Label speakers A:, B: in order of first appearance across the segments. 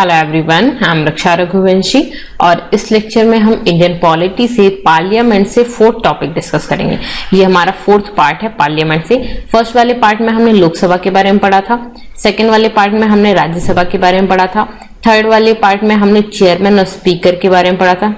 A: Hello everyone, I am रक्षा रघुवंशी और इस lecture में हम इंडियन पॉलिटी से पार्लियामेंट से फोर्थ टॉपिक डिस्कस करेंगे। ये हमारा फोर्थ पार्ट है पार्लियामेंट से। फर्स्ट वाले पार्ट में हमने लोकसभा के बारे में पढ़ा था, सेकंड वाले पार्ट में हमने राज्यसभा के बारे में पढ़ा था, थर्ड वाले पार्ट में हमने चेयरमैन और स्पीकर के बारे में पढ़ा था,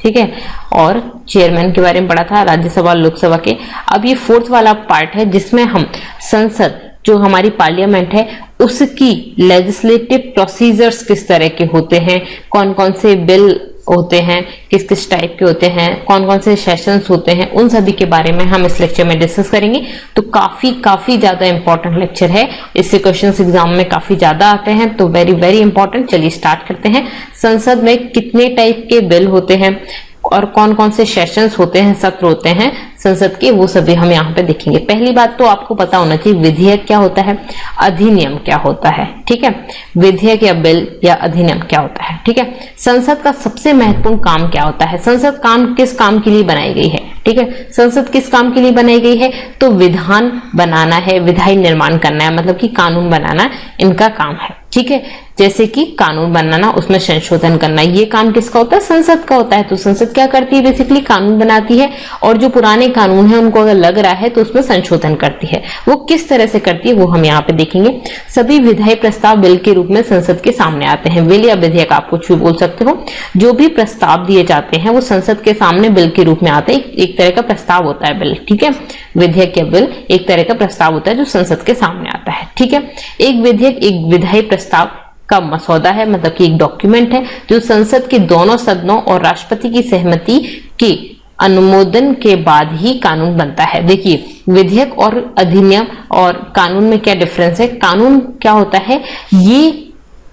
A: ठीक है, और चेयरमैन के बारे में पढ़ा था राज्यसभा और लोकसभा के। अब ये फोर्थ वाला पार्ट है जिसमें हम संसद जो हमारी पार्लियामेंट है उसकी लेजिस्लेटिव प्रोसीजर्स किस तरह के होते हैं, कौन कौन से बिल होते हैं, किस किस टाइप के होते हैं, कौन कौन से सेशंस होते हैं, उन सभी के बारे में हम इस लेक्चर में डिस्कस करेंगे। तो काफी ज्यादा इंपॉर्टेंट लेक्चर है, इससे क्वेश्चंस एग्जाम में काफी ज्यादा आते हैं, तो वेरी इंपॉर्टेंट। चलिए स्टार्ट करते हैं। संसद में कितने टाइप के बिल होते हैं और कौन कौन से सेशंस होते हैं, सत्र होते हैं संसद के, वो सभी हम यहाँ पे देखेंगे। पहली बात तो आपको पता होना चाहिए विधेयक क्या होता है, अधिनियम क्या होता है, ठीक है। विधेयक या बिल या अधिनियम क्या होता है, ठीक है। संसद का सबसे महत्वपूर्ण काम क्या होता है, संसद काम किस काम के लिए बनाई गई है, ठीक है। संसद किस काम के लिए बनाई गई है, तो विधान बनाना है, विधायी निर्माण करना है, मतलब कि कानून बनाना इनका काम है, ठीक है। जैसे कि कानून बनाना, उसमें संशोधन करना, ये काम किसका होता है, संसद का होता है। तो संसद क्या करती है, बेसिकली कानून बनाती है और जो पुराने कानून है उनको अगर लग रहा है तो उसमें संशोधन करती है। वो किस तरह से करती है वो हम यहाँ पे देखेंगे। सभी विधायी प्रस्ताव बिल के रूप में संसद के सामने आते हैं। बिल या विधेयक आप कुछ भी बोल सकते हो, जो भी प्रस्ताव दिए जाते हैं वो संसद के सामने बिल के रूप में आते हैं। एक तरह का प्रस्ताव होता है बिल, ठीक है। विधेयक या बिल एक तरह का प्रस्ताव होता है जो संसद के सामने आता है, ठीक है। एक विधेयक एक विधायी प्रस्ताव का मसौदा है, मतलब कि एक डॉक्यूमेंट है जो संसद के दोनों सदनों और राष्ट्रपति की सहमति के अनुमोदन के बाद ही कानून बनता है। देखिए विधेयक और अधिनियम और कानून में क्या डिफरेंस है। कानून क्या होता है, ये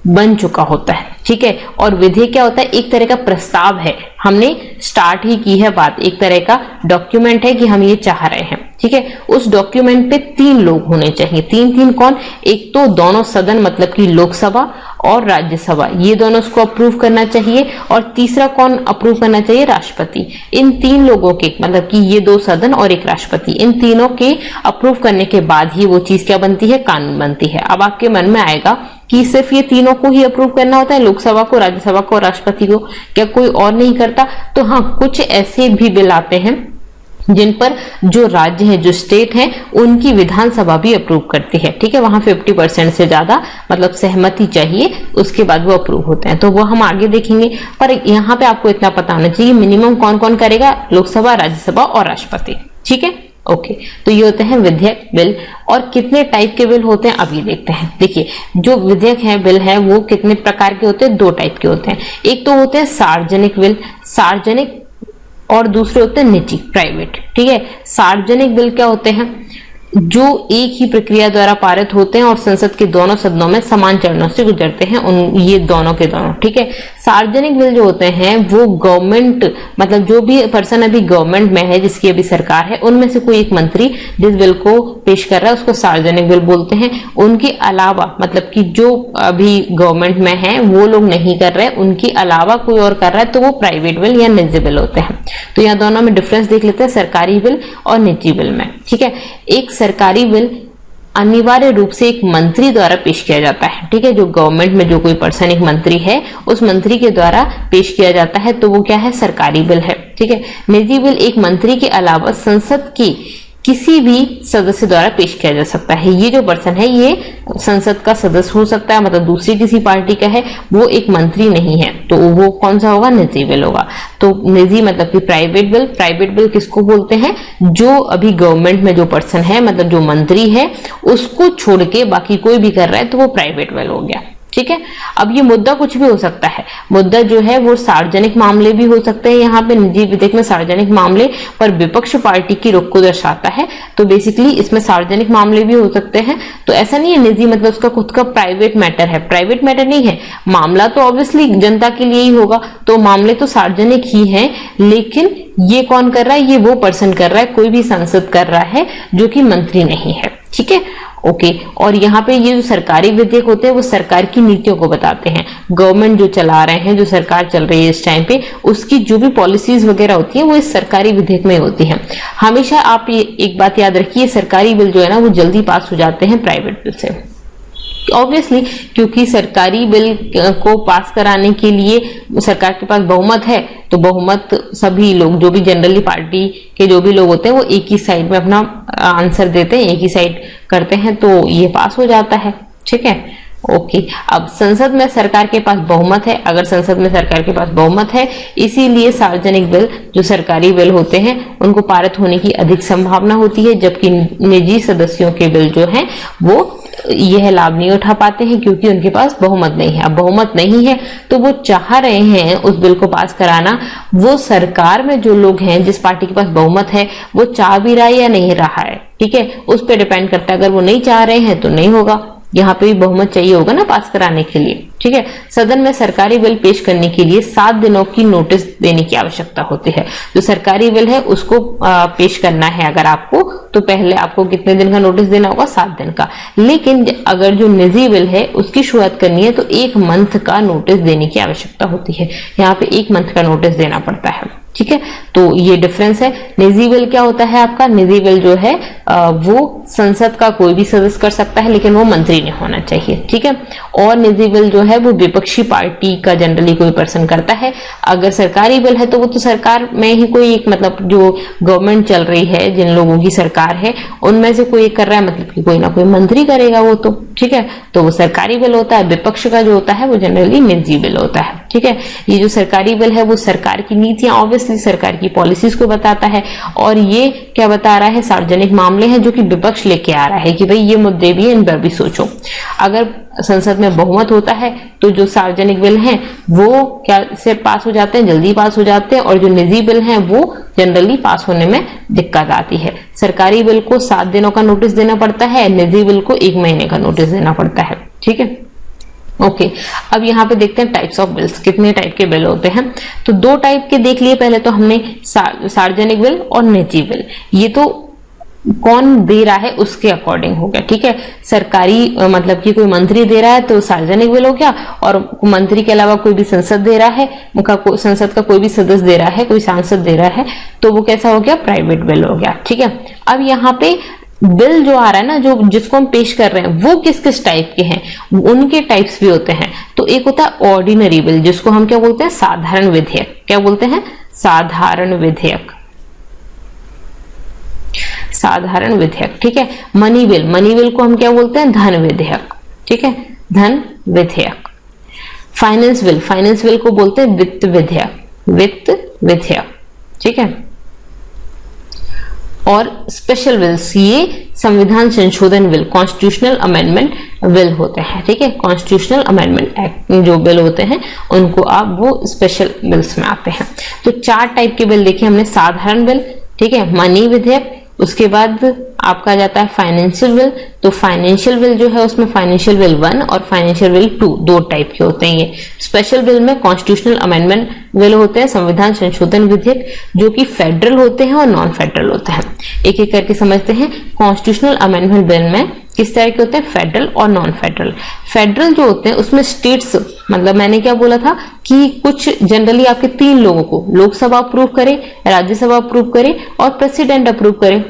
A: बन चुका होता है, ठीक है, और विधेयक क्या होता है, एक तरह का प्रस्ताव है, हमने स्टार्ट ही की है बात, एक तरह का डॉक्यूमेंट है कि हम ये चाह रहे हैं, ठीक है। उस डॉक्यूमेंट पे 3 लोग होने चाहिए। तीन कौन, एक तो दोनों सदन मतलब कि लोकसभा और राज्यसभा, ये दोनों उसको अप्रूव करना चाहिए, और तीसरा कौन अप्रूव करना चाहिए, राष्ट्रपति। इन 3 लोगों के मतलब कि ये 2 सदन और एक राष्ट्रपति, इन तीनों के अप्रूव करने के बाद ही वो चीज क्या बनती है, कानून बनती है। अब आपके मन में आएगा कि सिर्फ ये तीनों को ही अप्रूव करना होता है, लोकसभा को, राज्यसभा को और राष्ट्रपति को, क्या कोई और नहीं करता। तो हाँ, कुछ ऐसे भी बिल आते हैं जिन पर जो राज्य है, जो स्टेट है, उनकी विधानसभा भी अप्रूव करती है, ठीक है। वहां 50% से ज्यादा मतलब सहमति चाहिए, उसके बाद वो अप्रूव होते हैं, तो वो हम आगे देखेंगे। पर यहाँ पे आपको इतना पता होना चाहिए मिनिमम कौन कौन करेगा, लोकसभा, राज्यसभा और राष्ट्रपति, ठीक है, ओके। तो ये होते हैं विधेयक, बिल। और कितने टाइप के बिल होते हैं अब ये देखते हैं। देखिए जो विधेयक है, बिल है, वो कितने प्रकार के होते हैं, 2 टाइप के होते हैं। एक तो होते हैं सार्वजनिक बिल, सार्वजनिक, और दूसरे होते हैं निजी, प्राइवेट, ठीक है। सार्वजनिक बिल क्या होते हैं, जो एक ही प्रक्रिया द्वारा पारित होते हैं और संसद के दोनों सदनों में समान चरणों से गुजरते हैं, ये दोनों के दोनों, ठीक है। सार्वजनिक बिल जो होते हैं वो गवर्नमेंट मतलब जो भी पर्सन अभी गवर्नमेंट में है, जिसकी अभी सरकार है, उनमें से कोई एक मंत्री जिस बिल को पेश कर रहा है उसको सार्वजनिक बिल बोलते हैं। उनके अलावा मतलब कि जो अभी गवर्नमेंट में है वो लोग नहीं कर रहे, उनके अलावा कोई और कर रहा है तो वो प्राइवेट बिल या निजी बिल होते हैं। तो यहाँ दोनों में डिफरेंस देख लेते हैं, सरकारी बिल और निजी बिल में, ठीक है। एक सरकारी बिल अनिवार्य रूप से एक मंत्री द्वारा पेश किया जाता है, ठीक है। जो गवर्नमेंट में जो कोई पर्सन एक मंत्री है, उस मंत्री के द्वारा पेश किया जाता है, तो वो क्या है, सरकारी बिल है, ठीक है। निजी बिल एक मंत्री के अलावा संसद की किसी भी सदस्य द्वारा पेश किया जा सकता है। ये जो पर्सन है ये संसद का सदस्य हो सकता है, मतलब दूसरी किसी पार्टी का है, वो एक मंत्री नहीं है, तो वो कौन सा होगा, निजी बिल होगा। तो निजी मतलब कि प्राइवेट बिल। प्राइवेट बिल किसको बोलते हैं, जो अभी गवर्नमेंट में जो पर्सन है मतलब जो मंत्री है उसको छोड़ के बाकी कोई भी कर रहा है तो वो प्राइवेट बिल हो गया, ठीक है। अब ये मुद्दा कुछ भी हो सकता है, मुद्दा जो है वो सार्वजनिक मामले भी हो सकते हैं। यहाँ पे निजी विधेयक में सार्वजनिक मामले पर विपक्ष पार्टी की रुख को दर्शाता है, तो बेसिकली इसमें सार्वजनिक मामले भी हो सकते हैं। तो ऐसा नहीं है निजी मतलब उसका खुद का प्राइवेट मैटर है, प्राइवेट मैटर नहीं है, मामला तो ऑब्वियसली जनता के लिए ही होगा, तो मामले तो सार्वजनिक ही है, लेकिन ये कौन कर रहा है, ये वो पर्सन कर रहा है, कोई भी सांसद कर रहा है जो कि मंत्री नहीं है, ठीक है, ओके। और यहाँ पे ये जो सरकारी विधेयक होते हैं वो सरकार की नीतियों को बताते हैं। गवर्नमेंट जो चला रहे हैं, जो सरकार चल रही है इस टाइम पे, उसकी जो भी पॉलिसीज वगैरह होती है वो इस सरकारी विधेयक में होती है। हमेशा आप ये एक बात याद रखिए, सरकारी बिल जो है ना वो जल्दी पास हो जाते हैं प्राइवेट बिल से। ऑब्वियसली क्योंकि सरकारी बिल को पास कराने के लिए सरकार के पास बहुमत है, तो बहुमत सभी लोग जो भी जनरली पार्टी के जो भी लोग होते हैं वो एक ही साइड में अपना आंसर देते हैं, एक ही साइड करते हैं, तो ये पास हो जाता है। ठीक है, ओके। अब संसद में सरकार के पास बहुमत है, अगर संसद में सरकार के पास बहुमत है, इसीलिए सार्वजनिक बिल जो सरकारी बिल होते हैं उनको पारित होने की अधिक संभावना होती है, जबकि निजी सदस्यों के बिल जो हैं वो यह लाभ नहीं उठा पाते हैं क्योंकि उनके पास बहुमत नहीं है। अब बहुमत नहीं है तो वो चाह रहे हैं उस बिल को पास कराना, वो सरकार में जो लोग हैं, जिस पार्टी के पास बहुमत है, वो चाह भी रहा है या नहीं रहा है। ठीक है, उस पर डिपेंड करता है। अगर वो नहीं चाह रहे हैं तो नहीं होगा, यहाँ पे भी बहुमत चाहिए होगा ना पास कराने के लिए। ठीक है, सदन में सरकारी बिल पेश करने के लिए 7 दिनों की नोटिस देने की आवश्यकता होती है। जो सरकारी बिल है उसको पेश करना है अगर आपको, तो पहले आपको कितने दिन का नोटिस देना होगा? 7 दिन का। लेकिन अगर जो निजी बिल है उसकी शुरुआत करनी है तो 1 मंथ का नोटिस देने की आवश्यकता होती है। यहाँ पे 1 मंथ का नोटिस देना पड़ता है। ठीक है, तो ये डिफरेंस है। निजी बिल क्या होता है आपका? निजी बिल जो है वो संसद का कोई भी सदस्य कर सकता है, लेकिन वो मंत्री नहीं होना चाहिए। ठीक है, और निजी बिल जो है वो विपक्षी पार्टी का जनरली कोई पर्सन करता है। अगर सरकारी बिल है तो वो तो सरकार में ही कोई एक, मतलब जो गवर्नमेंट चल रही है, जिन लोगों की सरकार है उनमें से कोई एक कर रहा है, मतलब कि कोई ना कोई मंत्री करेगा वो तो। ठीक है, तो वो सरकारी बिल होता है। विपक्ष का जो होता है वो जनरली निजी बिल होता है। ठीक है, ये जो सरकारी बिल है वो सरकार की नीतियां, ऑब्वियसली सरकार की पॉलिसीज को बताता है, और ये क्या बता रहा है? सार्वजनिक मामले हैं जो कि विपक्ष लेके आ रहा है कि भाई ये मुद्दे भी, इन पर भी सोचो। अगर संसद में बहुमत होता है तो जो सार्वजनिक बिल हैं वो क्या से पास हो जाते हैं, जल्दी पास हो जाते हैं, और जो निजी बिल हैं वो जनरली पास होने में दिक्कत आती है। सरकारी बिल को 7 दिनों का नोटिस देना पड़ता है, निजी बिल को 1 महीने का नोटिस देना पड़ता है। ठीक है, ओके। अब यहाँ पे देखते हैं टाइप्स ऑफ बिल्स, कितने टाइप के बिल होते हैं। तो 2 टाइप के देख लिए पहले तो हमने, सार्वजनिक बिल और निजी बिल। ये तो कौन दे रहा है उसके अकॉर्डिंग हो गया। ठीक है, सरकारी मतलब कि कोई मंत्री दे रहा है तो सार्वजनिक बिल हो गया, और मंत्री के अलावा कोई भी संसद दे रहा है, संसद का कोई भी सदस्य दे रहा है, कोई सांसद दे रहा है, तो वो कैसा हो गया? प्राइवेट बिल हो गया। ठीक है, अब यहाँ पे बिल जो आ रहा है ना, जो जिसको हम पेश कर रहे हैं, वो किस किस टाइप के हैं, उनके टाइप्स भी होते हैं। तो एक होता है ऑर्डिनरी बिल, जिसको हम क्या बोलते हैं? साधारण विधेयक। क्या बोलते हैं? साधारण विधेयक, साधारण विधेयक। ठीक है, मनी बिल, मनी बिल को हम क्या बोलते हैं? धन विधेयक। ठीक है, धन विधेयक। फाइनेंस बिल, फाइनेंस बिल को बोलते हैं वित्त विधेयक, वित्त विधेयक। ठीक है, और स्पेशल बिल्स, ये संविधान संशोधन बिल, कॉन्स्टिट्यूशनल अमेंडमेंट बिल होते हैं। ठीक है, कॉन्स्टिट्यूशनल अमेंडमेंट एक्ट जो बिल होते हैं उनको आप वो स्पेशल बिल्स में आते हैं। तो 4 टाइप के बिल देखे हमने। साधारण बिल, ठीक है, मनी विधेयक, उसके बाद आपका जाता है फाइनेंशियल बिल। तो फाइनेंशियल बिल जो है उसमें फाइनेंशियल बिल 1 और फाइनेंशियल बिल 2 2 टाइप के होते हैं। ये स्पेशल बिल में कॉन्स्टिट्यूशनल अमेंडमेंट बिल होते हैं, संविधान संशोधन विधेयक, जो कि फेडरल होते हैं और नॉन फेडरल होते हैं। एक एक करके समझते हैं। कॉन्स्टिट्यूशनल अमेंडमेंट बिल में किस तरह के होते हैं? फेडरल और नॉन फेडरल। फेडरल जो होते हैं उसमें स्टेट्स, मतलब मैंने क्या बोला था कि कुछ जनरली आपके 3 लोगों को लोकसभा अप्रूव करे, राज्यसभा अप्रूव करे और प्रेसिडेंट अप्रूव करे।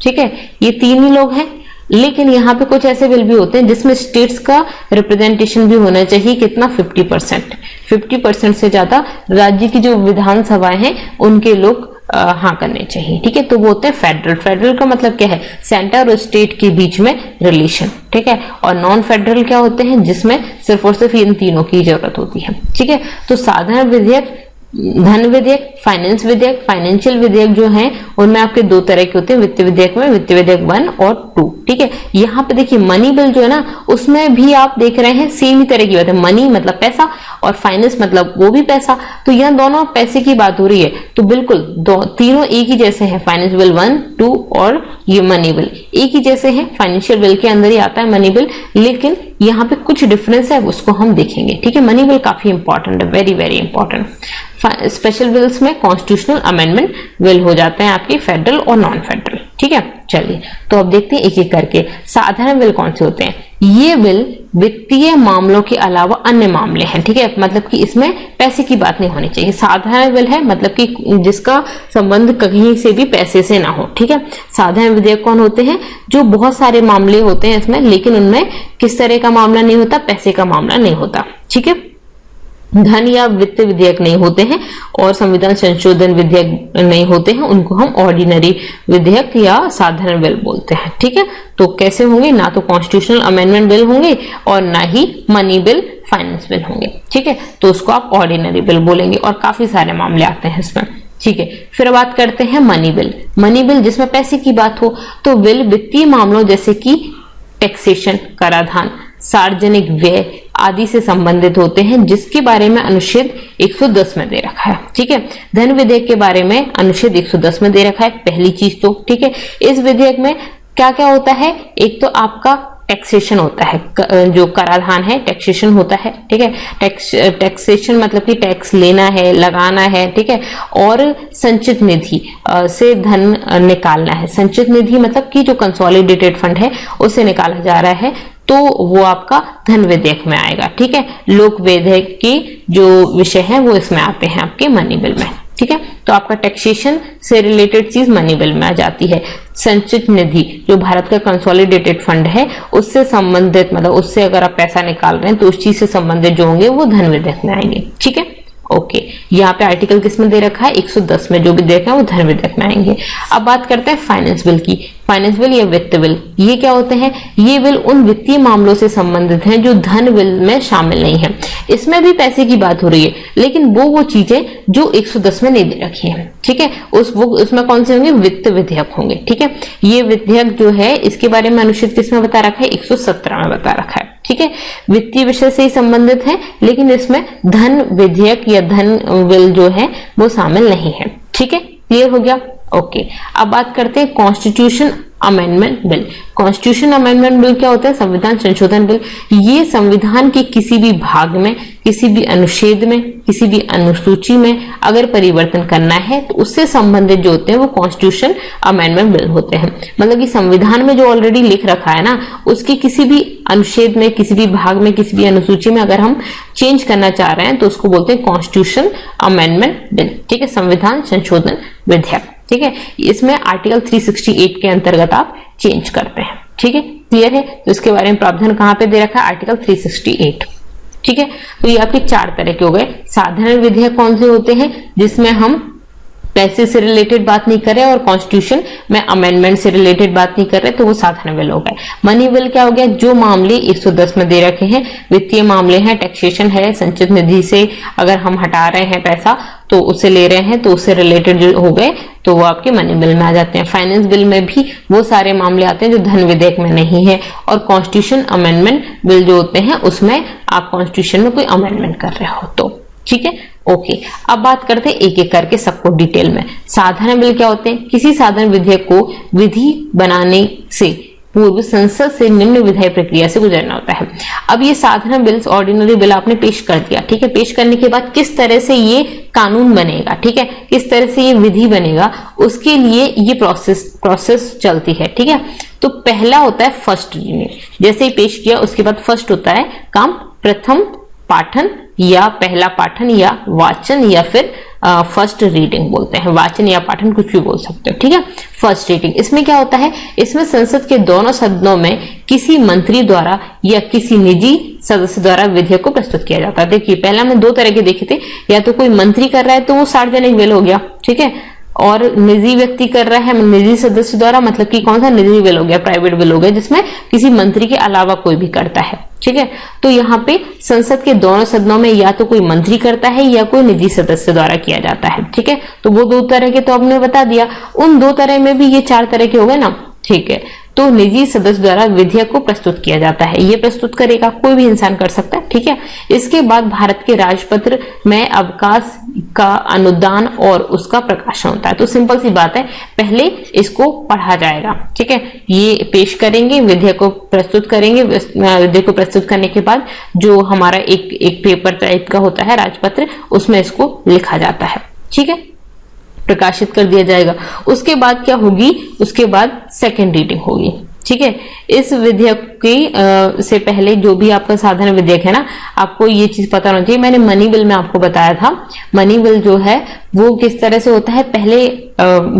A: ठीक है, ये 3 ही लोग हैं। लेकिन यहाँ पे कुछ ऐसे बिल भी होते हैं जिसमें स्टेट्स का रिप्रेजेंटेशन भी होना चाहिए। कितना? 50%। 50% से ज्यादा राज्य की जो विधानसभाएं हैं उनके लोग हाँ करने चाहिए। ठीक है, तो वो होते हैं फेडरल। फेडरल का मतलब क्या है? सेंटर और स्टेट के बीच में रिलेशन। ठीक है, और नॉन फेडरल क्या होते हैं? जिसमें सिर्फ और सिर्फ इन तीनों की जरूरत होती है। ठीक है, तो साधारण विधेयक, धन विधेयक, फाइनेंस विधेयक, फाइनेंशियल विधेयक जो हैं उनमें आपके 2 तरह के होते हैं। वित्त विधेयक में वित्त विधेयक 1 और 2। ठीक है, यहाँ पे देखिए मनी बिल जो है ना उसमें भी आप देख रहे हैं सेम ही तरह की बात है। मनी मतलब पैसा और फाइनेंस मतलब वो भी पैसा, तो यहाँ दोनों पैसे की बात हो रही है। तो बिल्कुल तीनों एक ही जैसे हैं। फाइनेंस बिल 1, 2 और ये मनी बिल एक ही जैसे हैं। फाइनेंशियल बिल के अंदर ही आता है मनी बिल, लेकिन यहाँ पे कुछ डिफरेंस है उसको हम देखेंगे। ठीक है, मनी बिल काफी इंपॉर्टेंट है, very very important. Special bills में कॉन्स्टिट्यूशनल अमेंडमेंट बिल हो जाते हैं आपके फेडरल और नॉन फेडरल। ठीक है, चलिए तो अब देखते हैं एक एक करके। साधारण बिल कौन से होते हैं? ये बिल वित्तीय मामलों के अलावा अन्य मामले हैं, ठीक है, मतलब कि इसमें पैसे की बात नहीं होनी चाहिए। साधारण बिल है मतलब कि जिसका संबंध कहीं से भी पैसे से ना हो, ठीक है। साधारण विधेयक कौन होते हैं? जो बहुत सारे मामले होते हैं इसमें, लेकिन उनमें किस तरह का मामला नहीं होता? पैसे का मामला नहीं होता, ठीक है। धन या वित्त विधेयक नहीं होते हैं और संविधान संशोधन विधेयक नहीं होते हैं, उनको हम ऑर्डिनरी विधेयक या साधारण बिल बोलते हैं, ठीक है। तो कैसे होंगे? ना तो कॉन्स्टिट्यूशनल अमेंडमेंट बिल होंगे और ना ही मनी बिल, फाइनेंस बिल होंगे, ठीक है। तो उसको आप ऑर्डिनरी बिल बोलेंगे और काफी सारे मामले आते हैं इसमें, ठीक है। फिर बात करते हैं मनी बिल। मनी बिल जिसमें पैसे की बात हो, तो बिल वित्तीय मामलों जैसे कि टैक्सेशन, कराधान, सार्वजनिक व्यय आदि से संबंधित होते हैं, जिसके बारे में अनुच्छेद 110 में दे रखा है, ठीक है। धन विधेयक के बारे में अनुच्छेद 110 में दे रखा है, पहली चीज तो, ठीक है। इस विधेयक में क्या क्या होता है? एक तो आपका टैक्सेशन होता है, जो कराधान है टैक्सेशन होता है, ठीक है। टैक्सेशन मतलब कि टैक्स लेना है, लगाना है, ठीक है। और संचित निधि से धन निकालना है। संचित निधि मतलब कि जो कंसोलिडेटेड फंड है उससे निकाला जा रहा है, तो वो आपका धन विधेयक में आएगा, ठीक है। लोक विधेयक की जो विषय है वो इसमें आते हैं आपके मनी बिल में, ठीक है। तो आपका टैक्सेशन से रिलेटेड चीज मनी बिल में आ जाती है। संचित निधि जो भारत का कंसोलिडेटेड फंड है उससे संबंधित, मतलब उससे अगर आप पैसा निकाल रहे हैं तो उस चीज से संबंधित जो होंगे वो धन विधेयक में आएंगे, ठीक है। ओके, यहाँ पे आर्टिकल किस में दे रखा है? 110 में जो भी देखा है वो धन विधेयक में आएंगे। अब बात करते हैं फाइनेंस बिल की। फाइनेंस बिल या वित्त बिल, ये क्या होते हैं? ये बिल उन वित्तीय मामलों से संबंधित हैं जो धन बिल में शामिल नहीं है। इसमें भी पैसे की बात हो रही है, लेकिन वो चीजें जो 110 में नहीं दे रखी है, ठीक है। उसमें कौन से होंगे? वित्त विधेयक होंगे, ठीक है। ये विधेयक जो है इसके बारे में अनुच्छेद किसमें बता रखा है? 117 में बता रखा है, ठीक है। वित्तीय विषय से ही संबंधित है, लेकिन इसमें धन विधेयक या धन बिल जो है वो शामिल नहीं है, ठीक है। क्लियर हो गया? ओके। अब बात करते हैं constitution amendment bill. Constitution amendment bill क्या होता है? संविधान संशोधन बिल। ये संविधान के किसी भी भाग में, किसी भी अनुच्छेद में, किसी भी अनुसूची में अगर परिवर्तन करना है तो उससे संबंधित जो होते हैं वो कॉन्स्टिट्यूशन अमेंडमेंट बिल होते हैं। मतलब कि संविधान में जो ऑलरेडी लिख रखा है ना, उसके किसी भी अनुच्छेद में, किसी भी भाग में, किसी भी अनुसूची में अगर हम चेंज करना चाह रहे हैं तो उसको बोलते हैं कॉन्स्टिट्यूशन अमेंडमेंट बिल, ठीक है। संविधान संशोधन विधेयक, ठीक है। इसमें आर्टिकल 368 के अंतर्गत आप चेंज करते हैं, ठीक है। क्लियर है? तो इसके बारे में प्रावधान कहां पे दे रखा है? आर्टिकल 368, ठीक है। तो ये आपके 4 तरह के हो गए। साधारण विधेयक कौन से होते हैं? जिसमें हम पैसे से रिलेटेड बात नहीं कर रहे और कॉन्स्टिट्यूशन में अमेंडमेंट से रिलेटेड बात नहीं कर रहे, तो वो साधारण बिल हो गए। मनी बिल क्या हो गया? जो मामले 110 में दे रखे हैं, वित्तीय मामले हैं, टैक्सेशन है, संचित निधि से अगर हम हटा रहे हैं पैसा तो उससे ले रहे हैं, तो उससे रिलेटेड जो हो गए तो वो आपके मनी बिल में आ जाते हैं। फाइनेंस बिल में भी वो सारे मामले आते हैं जो धन विधेयक में नहीं है। और कॉन्स्टिट्यूशन अमेंडमेंट बिल जो होते हैं उसमें आप कॉन्स्टिट्यूशन में कोई अमेंडमेंट कर रहे हो तो, ठीक है। ओके, अब बात करते हैं एक एक करके सबको डिटेल में। साधारण बिल क्या होते हैं? किसी साधारण विधेयक को विधि बनाने से पूर्व संसद से निम्न विधायी प्रक्रिया से गुजरना होता है। अब ये साधारण बिल, ऑर्डिनरी बिल आपने पेश कर दिया, ठीक है। पेश करने के बाद किस तरह से ये कानून बनेगा, ठीक है, किस तरह से ये विधि बनेगा, उसके लिए ये प्रोसेस चलती है, ठीक है। तो पहला होता है फर्स्ट रीडिंग। जैसे ही पेश किया उसके बाद फर्स्ट होता है काम प्रथम पाठन या पहला पाठन या वाचन या फिर फर्स्ट रीडिंग बोलते हैं। वाचन या पाठन कुछ भी बोल सकते हो, ठीक है। फर्स्ट रीडिंग इसमें क्या होता है? इसमें संसद के दोनों सदनों में किसी मंत्री द्वारा या किसी निजी सदस्य द्वारा विधेयक को प्रस्तुत किया जाता है। देखिए पहले हमने 2 तरह के देखे थे, या तो कोई मंत्री कर रहा है तो वो सार्वजनिक बिल हो गया, ठीक है, और निजी व्यक्ति कर रहा है निजी सदस्य द्वारा, मतलब कि कौन सा निजी बिल हो गया, प्राइवेट बिल हो गया, जिसमें किसी मंत्री के अलावा कोई भी करता है, ठीक है। तो यहाँ पे संसद के दोनों सदनों में या तो कोई मंत्री करता है या कोई निजी सदस्य द्वारा किया जाता है, ठीक है। तो वो 2 तरह के तो आपने बता दिया, उन 2 तरह में भी ये 4 तरह के हो गए ना, ठीक है। तो निजी सदस्य द्वारा विधेयक को प्रस्तुत किया जाता है, ये प्रस्तुत करेगा, कोई भी इंसान कर सकता है, ठीक है। इसके बाद भारत के राजपत्र में अवकाश का अनुदान और उसका प्रकाशन होता है। तो सिंपल सी बात है, पहले इसको पढ़ा जाएगा, ठीक है, ये पेश करेंगे, विधेयक को प्रस्तुत करेंगे, विधेयक को प्रस्तुत करने के बाद जो हमारा एक पेपर टाइप का होता है राजपत्र, उसमें इसको लिखा जाता है, ठीक है, प्रकाशित कर दिया जाएगा। उसके बाद क्या होगी? उसके बाद सेकेंड रीडिंग होगी, ठीक है। इस विधेयक की से पहले जो भी आपका साधारण विधेयक है ना, आपको ये चीज पता होना चाहिए। मैंने मनी बिल में आपको बताया था, मनी बिल जो है वो किस तरह से होता है, पहले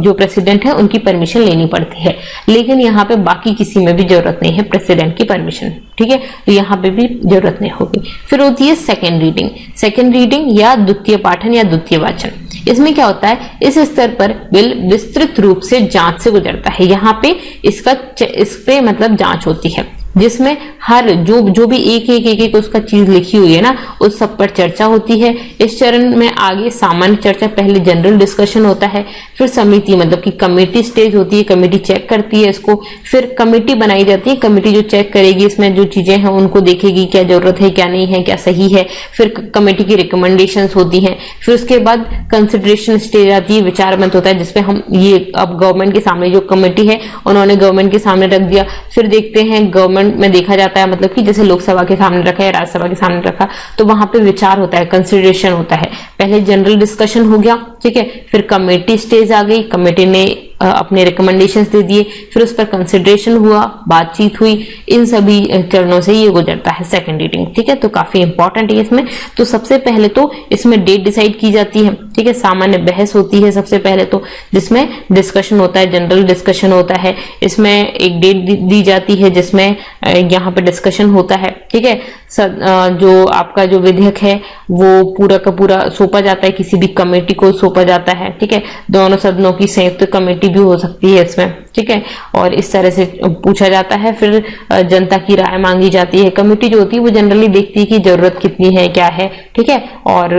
A: जो प्रेसिडेंट है उनकी परमिशन लेनी पड़ती है, लेकिन यहाँ पे बाकी किसी में भी जरूरत नहीं है प्रेसिडेंट की परमिशन, ठीक है। तो यहाँ पे भी जरूरत नहीं होगी। फिर होती है सेकेंड रीडिंग, सेकेंड रीडिंग या द्वितीय पाठन या द्वितीय वाचन। इसमें क्या होता है, इस स्तर पर बिल विस्तृत रूप से जांच से गुजरता है। यहाँ पे इस पे मतलब जांच होती है, जिसमें हर जो भी एक उसका चीज लिखी हुई है ना, उस सब पर चर्चा होती है। इस चरण में आगे सामान्य चर्चा, पहले जनरल डिस्कशन होता है, फिर समिति मतलब कि कमेटी स्टेज होती है, कमेटी चेक करती है इसको, फिर कमेटी बनाई जाती है, कमेटी जो चेक करेगी इसमें जो चीजें हैं उनको देखेगी, क्या जरूरत है क्या नहीं है, क्या सही है, फिर कमेटी की रिकमेंडेशंस होती हैं, फिर उसके बाद कंसिडरेशन स्टेज आती है, विचार मंच होता है, जिसपे हम ये अब गवर्नमेंट के सामने जो कमेटी है उन्होंने गवर्नमेंट के सामने रख दिया, फिर देखते हैं गवर्नमेंट में देखा जाता है, मतलब कि जैसे लोकसभा के सामने रखा है, राज्यसभा के सामने रखा, तो वहां पे विचार होता है, कंसिडरेशन होता है। पहले जनरल डिस्कशन हो गया, ठीक है, फिर कमेटी स्टेज आ गई, कमेटी ने अपने रिकमेंडेशंस दे दिए, फिर उस पर कंसिडरेशन हुआ, बातचीत हुई, इन सभी चरणों से ये गुजरता है सेकंड रीडिंग, ठीक है। तो काफी इंपॉर्टेंट है इसमें। तो सबसे पहले तो इसमें डेट डिसाइड की जाती है, ठीक है, सामान्य बहस होती है सबसे पहले तो, जिसमें डिस्कशन होता है, जनरल डिस्कशन होता है, इसमें एक डेट दी जाती है जिसमें यहाँ पे डिस्कशन होता है, ठीक है। जो आपका जो विधेयक है वो पूरा का पूरा सौंपा जाता है, किसी भी कमेटी को सौंपा जाता है, ठीक है, दोनों सदनों की संयुक्त कमेटी भी हो सकती है इसमें, ठीक है, और इस तरह से पूछा जाता है। फिर जनता की राय मांगी जाती है। कमेटी जो होती है वो जनरली देखती है कि जरूरत कितनी है, क्या है, ठीक है, और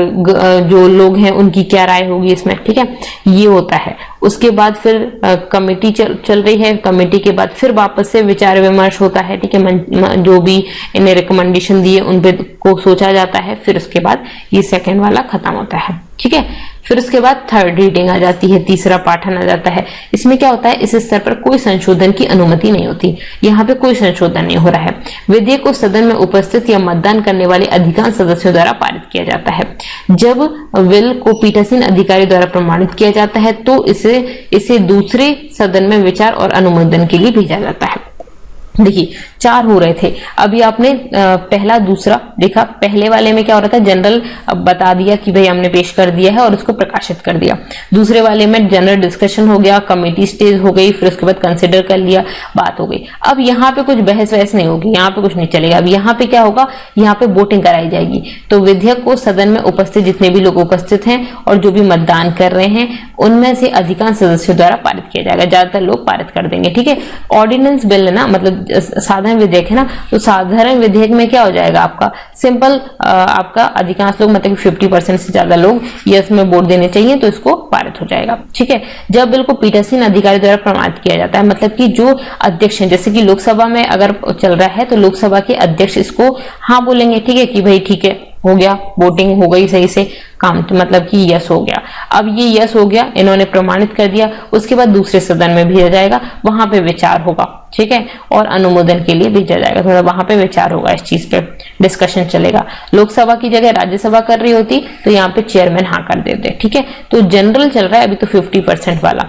A: जो लोग हैं उनकी क्या राय होगी इसमें, ठीक है, ये होता है। उसके बाद फिर कमेटी चल रही है, कमेटी के बाद फिर वापस से विचार विमर्श होता है, ठीक है, जो भी इन्हें रिकमेंडेशन दिए उन पे को सोचा जाता है, फिर उसके बाद ये सेकंड वाला खत्म होता है, ठीक है। फिर उसके बाद थर्ड रीडिंग आ जाती है, तीसरा पाठन आ जाता है। इसमें क्या होता है, इस स्तर पर कोई संशोधन की अनुमति नहीं होती, यहाँ पे कोई संशोधन नहीं हो रहा है। विधेयक को सदन में उपस्थित या मतदान करने वाले अधिकांश सदस्यों द्वारा पारित किया जाता है। जब बिल को पीठासीन अधिकारी द्वारा प्रमाणित किया जाता है तो इसे दूसरे सदन में विचार और अनुमोदन के लिए भेजा जाता है। देखिए 4 हो रहे थे, अभी आपने पहला दूसरा देखा। पहले वाले में क्या हो रहा था, जनरल बता दिया कि भाई हमने पेश कर दिया है और उसको प्रकाशित कर दिया। दूसरे वाले में जनरल डिस्कशन हो गया, कमेटी स्टेज हो गई, फिर उसके बाद कंसिडर कर लिया, बात हो गई। अब यहाँ पे कुछ बहस वहस नहीं होगी, यहाँ पे कुछ नहीं चलेगा। अब यहाँ पे क्या होगा, यहाँ पे वोटिंग कराई जाएगी। तो विधेयक को सदन में उपस्थित जितने भी लोग उपस्थित हैं और जो भी मतदान कर रहे हैं उनमें से अधिकांश सदस्यों द्वारा पारित किया जाएगा, ज्यादातर लोग पारित कर देंगे, ठीक है। ऑर्डिनेंस बिल ना, मतलब साधारण विधेयक है ना, तो साधारण विधेयक में क्या हो जाएगा, आपका सिंपल आपका अधिकांश लोग मतलब 50% से ज्यादा लोग यस में वोट देने चाहिए तो इसको पारित हो जाएगा, ठीक है। जब बिल को पीठासीन अधिकारी द्वारा प्रमाणित किया जाता है, मतलब कि जो अध्यक्ष है, जैसे कि लोकसभा में अगर चल रहा है तो लोकसभा के अध्यक्ष इसको हाँ बोलेंगे, ठीक है, कि भाई ठीक है हो गया, वोटिंग हो गई सही से, काम मतलब कि यस हो गया। अब ये यस हो गया, इन्होंने प्रमाणित कर दिया, उसके बाद दूसरे सदन में भेजा जाएगा, वहां पे विचार होगा, ठीक है, और अनुमोदन के लिए भेजा जाएगा, थोड़ा वहां पे विचार होगा, इस चीज पे डिस्कशन चलेगा। लोकसभा की जगह राज्यसभा कर रही होती तो यहाँ पे चेयरमैन हाँ कर देते, ठीक है। तो जनरल चल रहा है अभी तो 50% वाला,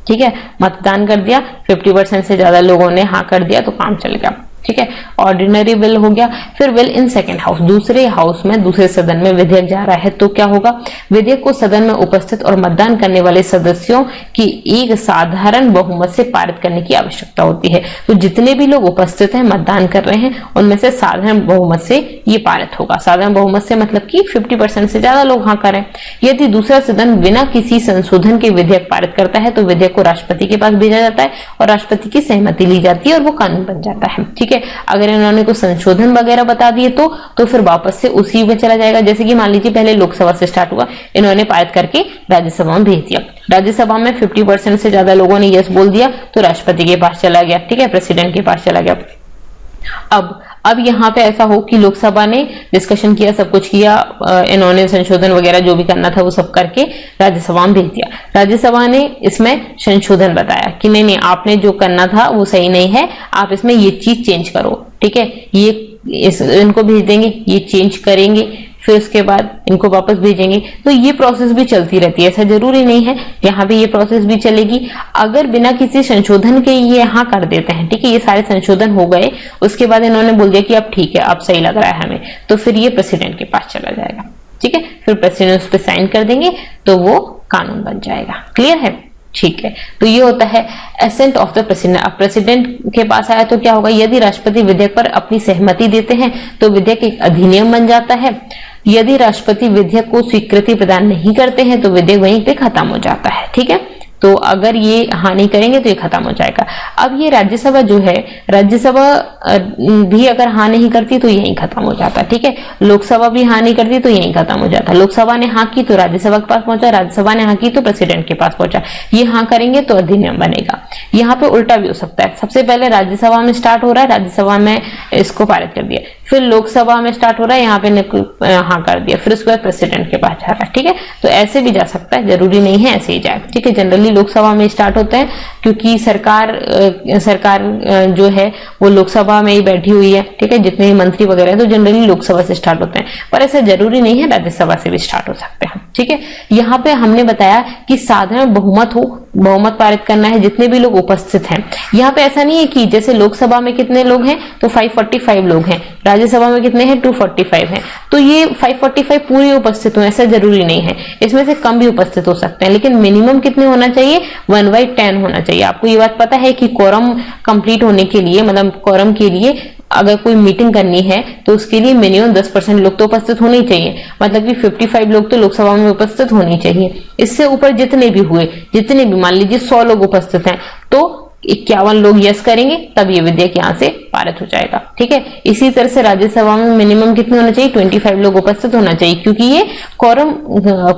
A: ठीक है, मतदान कर दिया, 50% से ज्यादा लोगों ने हाँ कर दिया तो काम चल गया, ठीक है। ऑर्डिनरी बिल हो गया। फिर बिल इन सेकंड हाउस, दूसरे हाउस में, दूसरे सदन में विधेयक जा रहा है तो क्या होगा, विधेयक को सदन में उपस्थित और मतदान करने वाले सदस्यों की एक साधारण बहुमत से पारित करने की आवश्यकता होती है। तो जितने भी लोग उपस्थित हैं, मतदान कर रहे हैं, उनमें से साधारण बहुमत से ये पारित होगा। साधारण बहुमत से मतलब कि 50% से ज्यादा लोग हाँ करें। यदि दूसरा सदन बिना किसी संशोधन के विधेयक पारित करता है तो विधेयक को राष्ट्रपति के पास भेजा जाता है और राष्ट्रपति की सहमति ली जाती है और वो कानून बन जाता है, ठीक है। अगर इन्होंने कुछ संशोधन वगैरह बता दिए तो फिर वापस से उसी में चला जाएगा। जैसे कि मान लीजिए पहले लोकसभा से स्टार्ट हुआ, इन्होंने पारित करके राज्यसभा में भेज दिया, राज्यसभा में 50% से ज्यादा लोगों ने यस बोल दिया तो राष्ट्रपति के पास चला गया, ठीक है, प्रेसिडेंट के पास चला गया। अब यहाँ पे ऐसा हो कि लोकसभा ने डिस्कशन किया, सब कुछ किया, इन्होंने संशोधन वगैरह जो भी करना था वो सब करके राज्यसभा में भेज दिया। राज्यसभा ने इसमें संशोधन बताया कि नहीं आपने जो करना था वो सही नहीं है, आप इसमें ये चीज चेंज करो, ठीक है, ये इनको भेज देंगे, ये चेंज करेंगे, फिर उसके बाद इनको वापस भेजेंगे। तो ये प्रोसेस भी चलती रहती है, ऐसा जरूरी नहीं है, यहाँ पे ये प्रोसेस भी चलेगी। अगर बिना किसी संशोधन के ये यहाँ कर देते हैं, ठीक है, ये सारे संशोधन हो गए, उसके बाद इन्होंने बोल दिया कि अब ठीक है, अब सही लग रहा है हमें, तो फिर ये प्रेसिडेंट के पास चला जाएगा, ठीक है। फिर प्रेसिडेंट उस पर साइन कर देंगे तो वो कानून बन जाएगा। क्लियर है? ठीक है। तो ये होता है एसेंट ऑफ द प्रेसिडेंट। अब प्रेसिडेंट के पास आया तो क्या होगा, यदि राष्ट्रपति विधेयक पर अपनी सहमति देते हैं तो विधेयक एक अधिनियम बन जाता है। यदि राष्ट्रपति विधेयक को स्वीकृति प्रदान नहीं करते हैं तो विधेयक वहीं पे खत्म हो जाता है, ठीक है। तो अगर ये हाँ नहीं करेंगे तो ये खत्म हो जाएगा। अब ये राज्यसभा जो है, राज्यसभा भी अगर हाँ नहीं करती तो यहीं खत्म हो जाता, ठीक है। लोकसभा भी हाँ नहीं करती तो यहीं खत्म हो जाता। लोकसभा ने हाँ की तो राज्यसभा के पास पहुंचा, राज्यसभा ने हाँ की तो प्रेसिडेंट के पास पहुंचा। ये हाँ करेंगे तो अधिनियम बनेगा। यहाँ पे उल्टा भी हो सकता है, सबसे पहले राज्यसभा में स्टार्ट हो रहा है, राज्यसभा में इसको पारित कर दिया, फिर लोकसभा में स्टार्ट हो रहा है, यहाँ पे हाँ कर दिया, फिर उसके बाद प्रेसिडेंट के पास जा रहा है, ठीक है। तो ऐसे भी जा सकता है, जरूरी नहीं है ऐसे ही जाए, ठीक है। जनरली लोकसभा में स्टार्ट होते हैं क्योंकि सरकार जो है वो लोकसभा में ही बैठी हुई है, ठीक है। जितने भी मंत्री वगैरह हैं तो जनरली लोकसभा से स्टार्ट होते हैं, पर ऐसा जरूरी नहीं है, राज्यसभा से भी स्टार्ट हो सकते हैं, ठीक है। यहाँ पे हमने बताया कि साधारण बहुमत हो, बहुमत पारित करना है, जितने भी लोग उपस्थित हैं। यहाँ पे ऐसा नहीं है कि जैसे लोकसभा में कितने लोग हैं तो 545 लोग हैं, राज्यसभा में कितने हैं 245 हैं, तो ये 545 पूरे उपस्थित हो, ऐसा जरूरी नहीं है। इसमें से कम भी उपस्थित हो सकते हैं, लेकिन मिनिमम कितने होना चाहिए, 1/10 होना चाहिए। आपको ये बात पता है कि कोरम कंप्लीट होने के लिए, मतलब कोरम के लिए अगर कोई मीटिंग करनी है तो उसके लिए मिनिमम 10% लोग तो उपस्थित होने ही चाहिए, मतलब कि 55 लोग तो लोकसभा में उपस्थित होने चाहिए। इससे ऊपर जितने भी हुए, जितने भी, मान लीजिए 100 लोग उपस्थित हैं तो 51 लोग यस करेंगे, तब ये विधेयक यहाँ से पारित हो जाएगा, ठीक है। इसी तरह से राज्यसभा में मिनिमम कितने होना चाहिए, 25 लोग उपस्थित होना चाहिए, क्योंकि ये कोरम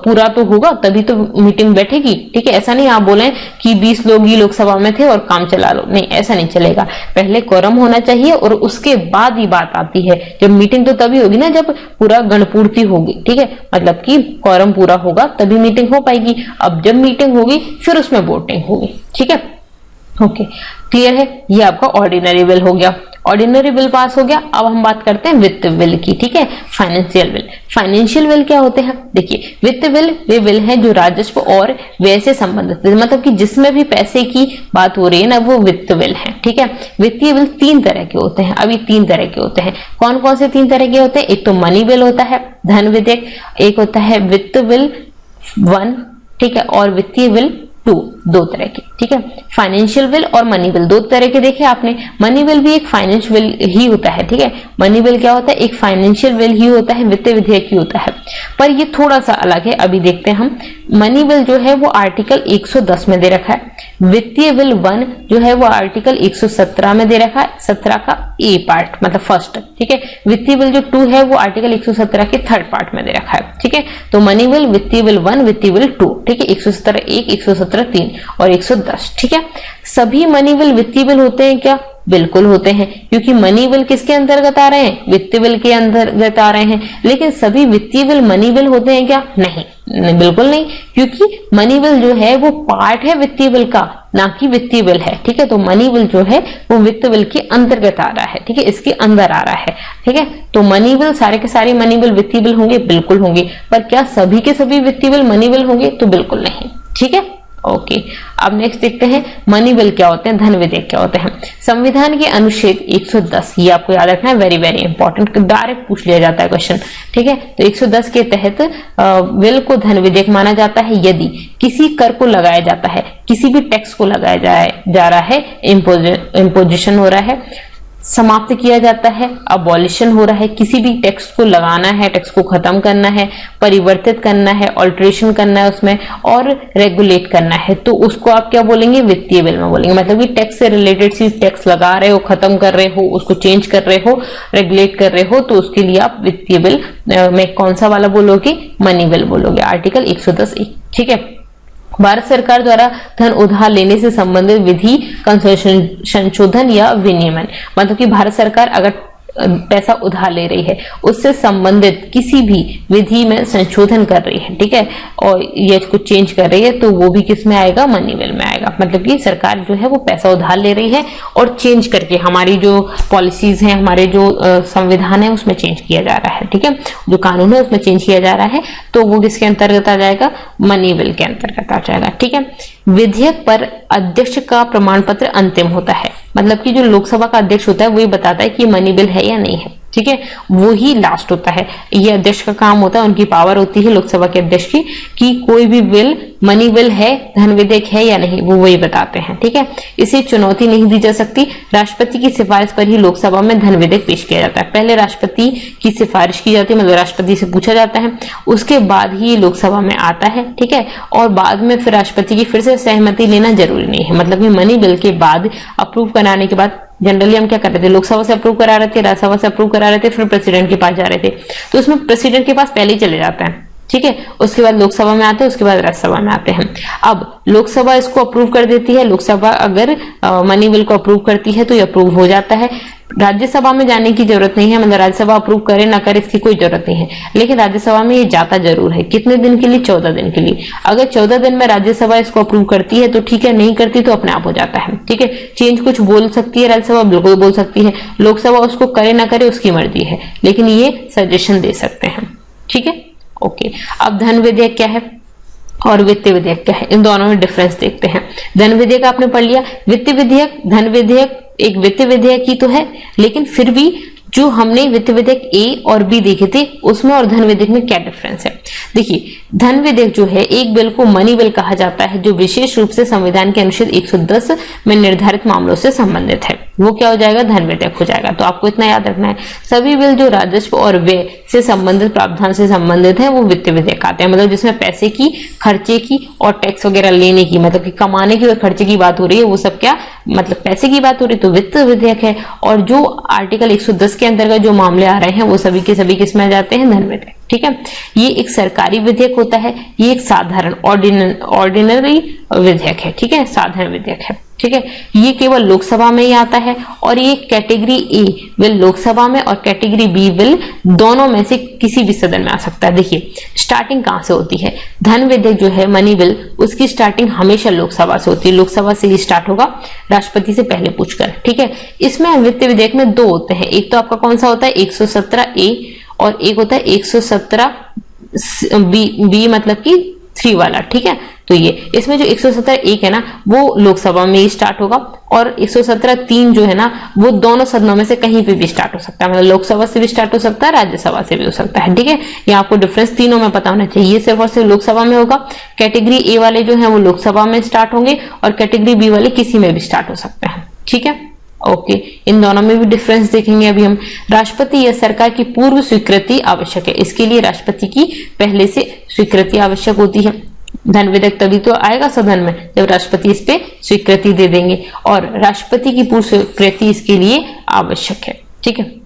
A: पूरा तो होगा तभी तो मीटिंग बैठेगी, ठीक है। ऐसा नहीं आप बोलें कि 20 लोग ही लोकसभा में थे और काम चला लो, नहीं, ऐसा नहीं चलेगा। पहले कोरम होना चाहिए और उसके बाद ही बात आती है। जब मीटिंग तो तभी होगी ना जब पूरा गणपूर्ति होगी, ठीक है, मतलब कि कोरम पूरा होगा तभी मीटिंग हो पाएगी। अब जब मीटिंग होगी फिर उसमें वोटिंग होगी, ठीक है। ओके, क्लियर है। ये आपका ऑर्डिनरी बिल हो गया, ऑर्डिनरी बिल पास हो गया। अब हम बात करते हैं वित्त बिल की, ठीक है। फाइनेंशियल बिल, फाइनेंशियल बिल क्या होते हैं, देखिए वित्त बिल वे बिल है जो राजस्व और व्यय से संबंधित, मतलब कि जिसमें भी पैसे की बात हो रही है ना, वो वित्त बिल है, ठीक है। वित्तीय बिल 3 तरह के होते हैं, अभी 3 तरह के होते हैं। कौन कौन से 3 तरह के होते हैं, एक तो मनी बिल होता है, धन विधेयक, एक होता है वित्त बिल 1, ठीक है, और वित्तीय बिल 2, 2 तरह के, ठीक है। फाइनेंशियल बिल और मनी बिल 2 तरह के देखे आपने। मनी बिल भी एक फाइनेंशियल बिल ही होता है, ठीक है। मनी बिल क्या होता है, एक फाइनेंशियल बिल ही होता है, वित्त विधेयक ही होता है, पर ये थोड़ा सा अलग है। अभी देखते हैं हम। मनी बिल जो है वो आर्टिकल 110 में दे रखा है, वित्तीय बिल 1 जो है वो आर्टिकल 117 में दे रखा है, 17 का ए पार्ट मतलब फर्स्ट, ठीक है। वित्तीय बिल जो 2 है वो आर्टिकल 117 के 3rd पार्ट में दे रखा है, ठीक है। तो मनी बिल, वित्तीय बिल 1, वित्तीय बिल 2, ठीक है। 117 1, 117 3 और 110, ठीक है। सभी मनी बिल वित्तीय बिल होते हैं क्या, बिल्कुल होते हैं, क्योंकि मनी बिल किसके अंतर्गत आ रहे हैं, वित्तीय बिल के अंतर्गत आ रहे हैं। लेकिन सभी वित्तीय बिल मनी बिल होते हैं क्या, नहीं, बिल्कुल नहीं, क्योंकि मनी बिल जो है वो पार्ट है वित्तीय बिल का, ना कि वित्तीय बिल है, ठीक है। तो मनी बिल जो है वो वित्त बिल के अंतर्गत आ रहा है, ठीक है, इसके अंदर आ रहा है, ठीक है। तो मनी बिल, सारे के सारे मनी बिल वित्तीय बिल होंगे, बिल्कुल होंगे, पर क्या सभी के सभी वित्तीय बिल मनी बिल होंगे, तो बिल्कुल नहीं, ठीक है। ओके, अब नेक्स्ट देखते हैं मनी बिल क्या होते हैं, धन विधेयक क्या होते हैं। संविधान के अनुच्छेद 110, ये आपको याद रखना है, वेरी वेरी इंपॉर्टेंट, डायरेक्ट पूछ लिया जाता है क्वेश्चन, ठीक है। तो 110 के तहत बिल को धन विधेयक माना जाता है यदि किसी कर को लगाया जाता है, किसी भी टैक्स को लगाया जा रहा है, इम्पोजिशन हो रहा है, समाप्त किया जाता है, अबॉलिशन हो रहा है, किसी भी टैक्स को लगाना है, टैक्स को खत्म करना है, परिवर्तित करना है, ऑल्टरेशन करना है उसमें, और रेगुलेट करना है, तो उसको आप क्या बोलेंगे, वित्तीय बिल में बोलेंगे। मतलब कि टैक्स से रिलेटेड चीज, टैक्स लगा रहे हो, खत्म कर रहे हो, उसको चेंज कर रहे हो, रेगुलेट कर रहे हो, तो उसके लिए आप वित्तीय बिल में कौन सा वाला बोलोगे, मनी बिल बोलोगे, आर्टिकल 110(1), ठीक है। भारत सरकार द्वारा धन उधार लेने से संबंधित विधि संशोधन या विनियमन, मतलब कि भारत सरकार अगर पैसा उधार ले रही है उससे संबंधित किसी भी विधि में संशोधन कर रही है, ठीक है, और ये कुछ चेंज कर रही है, तो वो भी किस में आएगा, मनी बिल में आएगा। मतलब कि सरकार जो है वो पैसा उधार ले रही है और चेंज करके हमारी जो पॉलिसीज हैं, हमारे जो संविधान है उसमें चेंज किया जा रहा है, ठीक है, जो कानून है उसमें चेंज किया जा रहा है, तो वो किसके अंतर्गत आ जाएगा, मनी बिल के अंतर्गत आ जाएगा, ठीक है। विधेयक पर अध्यक्ष का प्रमाण पत्र अंतिम होता है, मतलब कि जो लोकसभा का अध्यक्ष होता है वही बताता है कि मनी बिल है या नहीं है, ठीक है, वो ही लास्ट होता है। ये अध्यक्ष का काम होता है, उनकी पावर होती है लोकसभा के अध्यक्ष की कि कोई भी बिल मनी बिल है, धन विधेयक है या नहीं, वो वही बताते हैं, ठीक है। इसे चुनौती नहीं दी जा सकती, राष्ट्रपति की सिफारिश पर ही लोकसभा में धन विधेयक पेश किया जाता है। पहले राष्ट्रपति की सिफारिश की जाती है, मतलब राष्ट्रपति से पूछा जाता है, उसके बाद ही लोकसभा में आता है, ठीक है, और बाद में फिर राष्ट्रपति की फिर से सहमति लेना जरूरी नहीं है। मतलब कि मनी बिल के बाद अप्रूव कराने के बाद जनरली हम क्या कर रहे थे, लोकसभा से अप्रूव करा रहे थे, राज्यसभा से अप्रूव करा रहे थे, फिर प्रेसिडेंट के पास जा रहे थे, तो उसमें प्रेसिडेंट के पास पहले ही चले जाता है, ठीक है, उसके बाद लोकसभा में आते हैं, उसके बाद राज्यसभा में आते हैं। अब लोकसभा इसको अप्रूव कर देती है, लोकसभा अगर मनी बिल को अप्रूव करती है तो ये अप्रूव हो जाता है। राज्यसभा में जाने की जरूरत नहीं है, मतलब राज्यसभा अप्रूव करे ना करे इसकी कोई जरूरत नहीं है, लेकिन राज्यसभा में ये जाता जरूर है। कितने दिन के लिए, 14 दिन के लिए। अगर 14 दिन में राज्यसभा इसको अप्रूव करती है तो ठीक है, नहीं करती तो अपने आप हो जाता है, ठीक है। चेंज कुछ बोल सकती है राज्यसभा, बिल्कुल बोल सकती है, लोकसभा उसको करे ना करे उसकी मर्जी है, लेकिन ये सजेशन दे सकते हैं, ठीक है, ओके। अब धन विधेयक क्या है और वित्त विधेयक क्या है, इन दोनों में डिफरेंस देखते हैं। धन विधेयक आपने पढ़ लिया, वित्त विधेयक, धन विधेयक एक वित्त विधेयक ही तो है, लेकिन फिर भी जो हमने वित्त विधेयक ए और बी देखे थे उसमें और धन विधेयक में क्या डिफरेंस है। देखिए, धन विधेयक जो है एक बिल को मनी बिल कहा जाता है जो विशेष रूप से संविधान के अनुच्छेद 110 में निर्धारित मामलों से संबंधित है, वो क्या हो जाएगा, धन विधेयक हो जाएगा। तो आपको इतना याद रखना है, सभी बिल जो राजस्व और व्यय से संबंधित प्रावधान से संबंधित है वो वित्त विधेयक आते हैं, मतलब जिसमें पैसे की, खर्चे की और टैक्स वगैरह लेने की, मतलब कि कमाने की और खर्चे की बात हो रही है, वो सब क्या, मतलब पैसे की बात हो रही है तो वित्त विधेयक है। और जो आर्टिकल 110 के अंतर्गत जो मामले आ रहे हैं वो सभी के सभी किसमें आ जाते हैं, धन विधेयक, ठीक है। ये एक सरकारी विधेयक होता है, ये एक साधारण ऑर्डिनरी विधेयक है, ठीक है, साधारण विधेयक है, ठीक है। ये केवल लोकसभा में ही आता है और ये कैटेगरी ए बिल लोकसभा में और कैटेगरी बी बिल दोनों में से किसी भी सदन में आ सकता है। देखिए स्टार्टिंग कहां से होती है, धन विधेयक जो है मनी बिल, उसकी स्टार्टिंग हमेशा लोकसभा से होती है, लोकसभा से ही स्टार्ट होगा, राष्ट्रपति से पहले पूछकर, ठीक है। इसमें वित्त विधेयक में दो होते हैं, एक तो आपका कौन सा होता है 117A और एक होता है 117B, मतलब कि 3 वाला, ठीक है। तो ये इसमें जो 117A है ना वो लोकसभा में ही स्टार्ट होगा और 117(3) जो है ना वो दोनों सदनों में से कहीं पे भी स्टार्ट हो सकता है, मतलब लोकसभा से भी स्टार्ट हो सकता है, राज्यसभा से भी हो सकता है, ठीक है। ये आपको डिफरेंस तीनों में पता होना चाहिए, ये सिर्फ और सिर्फ लोकसभा में होगा। कैटेगरी ए वाले जो है वो लोकसभा में स्टार्ट होंगे और कैटेगरी बी वाले किसी में भी स्टार्ट हो सकते हैं, ठीक है, ओके। इन दोनों में भी डिफरेंस देखेंगे अभी हम। राष्ट्रपति या सरकार की पूर्व स्वीकृति आवश्यक है, इसके लिए राष्ट्रपति की पहले से स्वीकृति आवश्यक होती है। धन विधेयक तभी तो आएगा सदन में जब राष्ट्रपति इस पे स्वीकृति दे देंगे और राष्ट्रपति की पूर्व स्वीकृति इसके लिए आवश्यक है, ठीक है।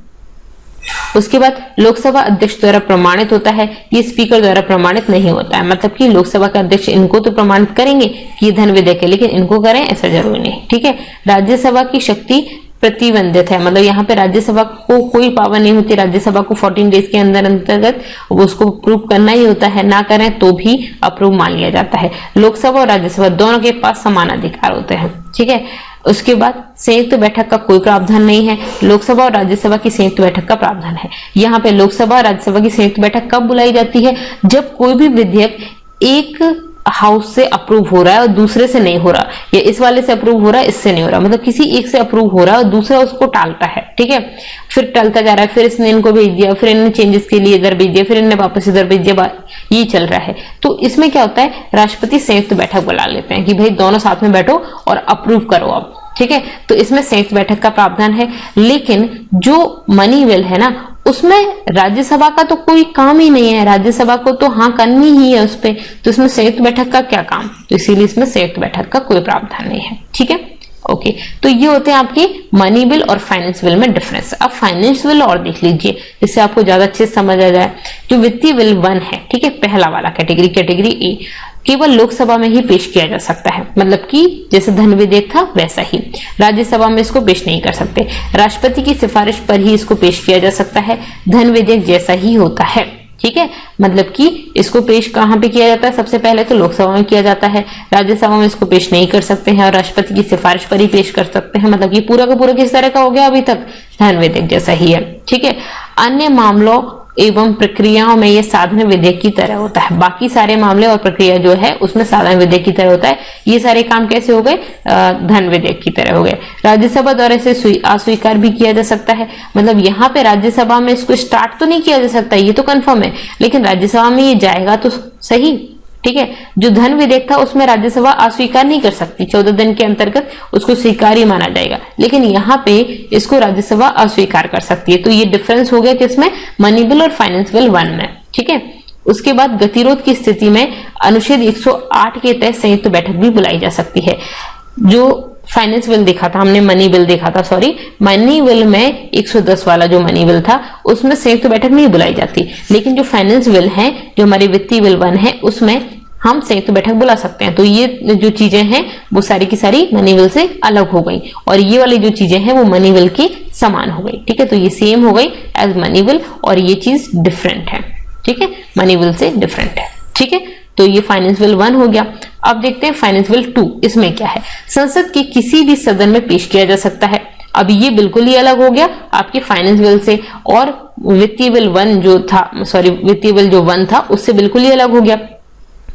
A: उसके बाद लोकसभा अध्यक्ष द्वारा प्रमाणित होता है, ये स्पीकर द्वारा प्रमाणित नहीं होता है, मतलब कि लोकसभा का अध्यक्ष इनको तो प्रमाणित करेंगे कि ये धन विधेयक है, लेकिन इनको करें ऐसा जरूरी नहीं, ठीक है। राज्यसभा की शक्ति प्रतिबंधित है, मतलब यहाँ पे राज्यसभा को कोई पावर नहीं होती, राज्यसभा को 14 डेज के अंतर्गत उसको अप्रूव करना ही होता है, ना करें तो भी अप्रूव मान लिया जाता है। लोकसभा और राज्यसभा दोनों के पास समान अधिकार होते हैं, ठीक है। उसके बाद संयुक्त बैठक का कोई प्रावधान नहीं है, लोकसभा और राज्यसभा की संयुक्त बैठक का प्रावधान है। यहाँ पे लोकसभा और राज्यसभा की संयुक्त बैठक कब बुलाई जाती है, जब कोई भी विधेयक एक हाउस से अप्रूव हो रहा है और दूसरे से नहीं हो रहा, या इस वाले से अप्रूव हो रहा है इससे नहीं हो रहा, मतलब किसी एक से अप्रूव हो रहा है और दूसरा उसको टालता है, ठीक है। फिर टलता जा रहा है, फिर इसने इनको भेज दिया, फिर इन्होंने चेंजेस के लिए इधर भेज दिया, फिर इन्होंने वापस इधर भेज दिया, ये चल रहा है। तो इसमें क्या होता है, राष्ट्रपति संयुक्त बैठक बुला लेते हैं कि भाई दोनों साथ में बैठो और अप्रूव करो अब, ठीक है। तो इसमें संयुक्त बैठक का प्रावधान है, लेकिन जो मनी बिल है ना उसमें राज्यसभा का तो कोई काम ही नहीं है, राज्यसभा को तो हाँ करनी ही है उस पे, तो इसमें संयुक्त बैठक का क्या काम, तो इसीलिए इसमें संयुक्त बैठक का कोई प्रावधान नहीं है, ठीक है, ओके। तो ये होते हैं आपके मनी बिल और फाइनेंस बिल में डिफरेंस। अब फाइनेंस बिल और देख लीजिए जिससे आपको ज्यादा अच्छे से समझ आ जाए। जो वित्तीय बिल 1 है, ठीक है, पहला वाला कैटेगरी ए, केवल लोकसभा में ही पेश किया जा सकता है, मतलब कि जैसे धन विधेयक था वैसा ही राज्यसभा में इसको पेश नहीं कर सकते। राष्ट्रपति की सिफारिश पर ही इसको पेश किया जा सकता है, धन विधेयक जैसा ही होता है। ठीक है, मतलब कि इसको पेश कहाँ पे किया जाता है, सबसे पहले तो लोकसभा में किया जाता है, राज्यसभा में इसको पेश नहीं कर सकते हैं और राष्ट्रपति की सिफारिश पर ही पेश कर सकते हैं। मतलब कि पूरा का पूरा किस तरह का हो गया, अभी तक धन विधेयक जैसा ही है। ठीक है, अन्य मामलों एवं प्रक्रियाओं में ये साधारण विधेयक की तरह होता है। बाकी सारे मामले और प्रक्रिया जो है उसमें साधारण विधेयक की तरह होता है। ये सारे काम कैसे हो गए, धन विधेयक की तरह हो गए। राज्यसभा द्वारा इसे अस्वीकार भी किया जा सकता है। मतलब यहाँ पे राज्यसभा में इसको स्टार्ट तो नहीं किया जा सकता, ये तो कंफर्म है, लेकिन राज्यसभा में ये जाएगा तो सही। ठीक है, जो धन विधेयक था उसमें राज्यसभा अस्वीकार नहीं कर सकती, 14 दिन के अंतर्गत उसको स्वीकार ही माना जाएगा, लेकिन यहाँ पे इसको राज्यसभा अस्वीकार कर सकती है। तो ये डिफरेंस हो गया किसमें, मनी बिल और फाइनेंस बिल 1 में। ठीक है, उसके बाद गतिरोध की स्थिति में अनुच्छेद 108 के तहत संयुक्त बैठक भी बुलाई जा सकती है। जो फाइनेंस बिल देखा था हमने, मनी बिल देखा था, सॉरी मनी बिल में 110 वाला जो मनी बिल था उसमें संयुक्त बैठक नहीं बुलाई जाती, लेकिन जो फाइनेंस बिल है, जो हमारी वित्तीय बिल 1 है, उसमें हम संयुक्त बैठक बुला सकते हैं। तो ये जो चीजें हैं वो सारी की सारी मनी बिल से अलग हो गई और ये वाली जो चीजें हैं वो मनी बिल के समान हो गई। ठीक है, तो ये सेम हो गई एज मनी बिल और ये चीज डिफरेंट है। ठीक है, मनी बिल से डिफरेंट है। ठीक है, तो ये फाइनेंस बिल 1 हो गया। अब देखते हैं फाइनेंस बिल 2, इसमें क्या है, संसद के किसी भी सदन में पेश किया जा सकता है। अब ये बिल्कुल ही अलग हो गया आपके फाइनेंस बिल से, और वित्तीय बिल 1 जो था, सॉरी वित्तीय बिल जो 1 था उससे बिल्कुल ही अलग हो गया,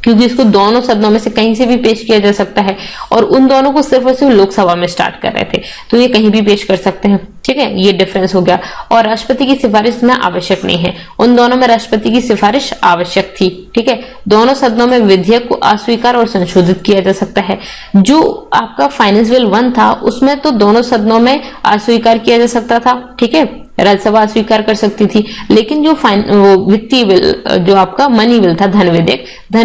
A: क्योंकि इसको दोनों सदनों में से कहीं से भी पेश किया जा सकता है और उन दोनों को सिर्फ और सिर्फ लोकसभा में स्टार्ट कर रहे थे, तो ये कहीं भी पेश कर सकते हैं। ठीक है, ये डिफरेंस हो गया। और राष्ट्रपति की सिफारिश में आवश्यक नहीं है, उन दोनों में राष्ट्रपति की सिफारिश आवश्यक थी। ठीक है, दोनों सदनों में विधेयक को अस्वीकार और संशोधित किया जा सकता है। जो आपका फाइनेंस बिल 1 था उसमें तो दोनों सदनों में अस्वीकार किया जा सकता था। ठीक है, राज्यसभा अस्वीकार कर सकती थी, लेकिन जो वित्तीय बिल, जो आपका मनी बिल था, धन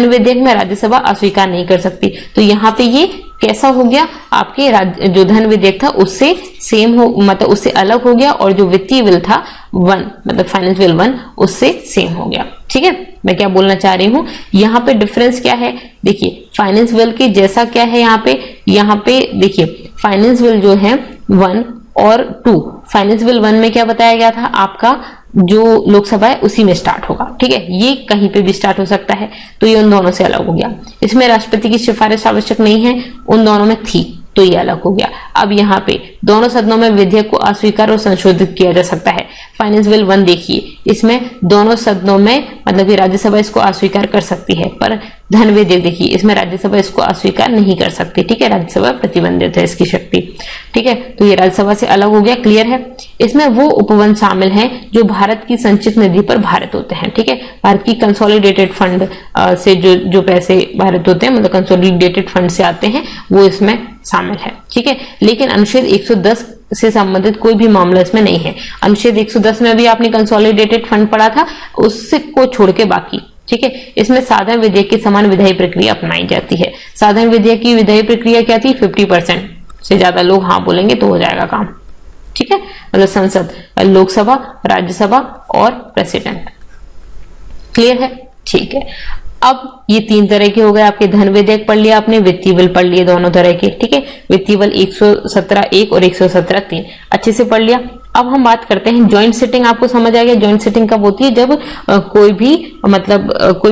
A: विधेयक में राज्यसभा अस्वीकार नहीं कर सकती। तो यहाँ पे ये कैसा हो गया, आपके जो धन विधेयक था उससे सेम हो, मतलब उससे अलग हो गया, और जो वित्तीय बिल था 1, मतलब फाइनेंस बिल 1, उससे सेम हो गया। ठीक है, मैं क्या बोलना चाह रही हूँ, यहाँ पे डिफरेंस क्या है, देखिए फाइनेंस बिल के जैसा क्या है यहाँ पे देखिए फाइनेंस बिल जो है 1 और 2, फाइनेंस बिल 1 में क्या बताया गया था, आपका जो लोकसभा है उसी में स्टार्ट होगा। ठीक है, ये कहीं पे भी स्टार्ट हो सकता है, तो ये उन दोनों से अलग हो गया। इसमें राष्ट्रपति की सिफारिश आवश्यक नहीं है, उन दोनों में थी, तो ये अलग हो गया। अब यहाँ पे दोनों सदनों में विधेयक को अस्वीकार और संशोधित किया जा सकता है। फाइनेंस बिल 1 देखिए, इसमें दोनों सदनों में मतलब कि राज्यसभा इसको अस्वीकार कर सकती है, पर धन विधेयक देखिए इसमें राज्यसभा इसको अस्वीकार नहीं कर सकती। ठीक है, राज्यसभा प्रतिबंधित है इसकी शक्ति। ठीक है, तो ये राज्यसभा से अलग हो गया, क्लियर है। इसमें वो उपवन शामिल हैं जो भारत की संचित निधि पर भारत होते हैं। ठीक है, भारत की कंसोलिडेटेड फंड से जो पैसे भारत होते हैं, मतलब कंसोलिडेटेड फंड से आते हैं, वो इसमें शामिल है। ठीक है, लेकिन अनुच्छेद 110 से संबंधित कोई भी मामला इसमें नहीं है। अनुच्छेद 110 में भी आपने कंसोलिडेटेड फंड पढ़ा था, उससे को छोड़ के बाकी। ठीक है, इसमें साधारण विधेयक के समान विधायी प्रक्रिया अपनाई जाती है। साधारण विधेयक की विधायी प्रक्रिया क्या थी, 50% से ज्यादा लोग हाँ बोलेंगे तो हो जाएगा काम। ठीक है, मतलब संसद, लोकसभा, राज्यसभा और प्रेसिडेंट। क्लियर है, ठीक है। अब ये 3 तरह के हो गए आपके, धन विधेयक पढ़ लिया आपने, वित्तीय बिल पढ़ लिए दोनों तरह के। ठीक है, वित्तीय बिल 117(1) और 117(3) अच्छे से पढ़ लिया। अब हम बात करते हैं ज्वाइंट सिटिंग। आपको समझ आ गया ज्वाइंट सिटिंग कब होती है, जब कोई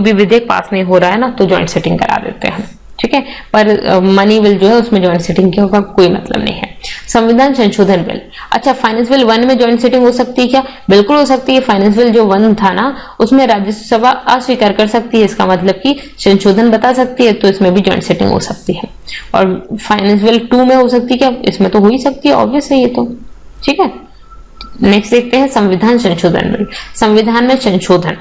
A: भी विधेयक पास नहीं हो रहा है ना, तो ज्वाइंट सिटिंग करा देते हैं। ठीक है, पर मनी बिल जो है उसमें ज्वाइंट सिटिंग का कोई मतलब नहीं है। संविधान संशोधन बिल, अच्छा फाइनेंस बिल 1 में ज्वाइंट सिटिंग हो सकती है क्या, बिल्कुल हो सकती है। फाइनेंस बिल जो 1 था ना, उसमें राज्यसभा अस्वीकार कर सकती है, इसका मतलब कि संशोधन बता सकती है, तो इसमें भी ज्वाइंट सिटिंग हो सकती है। और फाइनेंस बिल 2 में हो सकती है क्या, इसमें तो हो ही सकती है, ऑब्वियस है ये तो। ठीक है, नेक्स्ट देखते हैं संविधान संशोधन बिल। संविधान में संशोधन,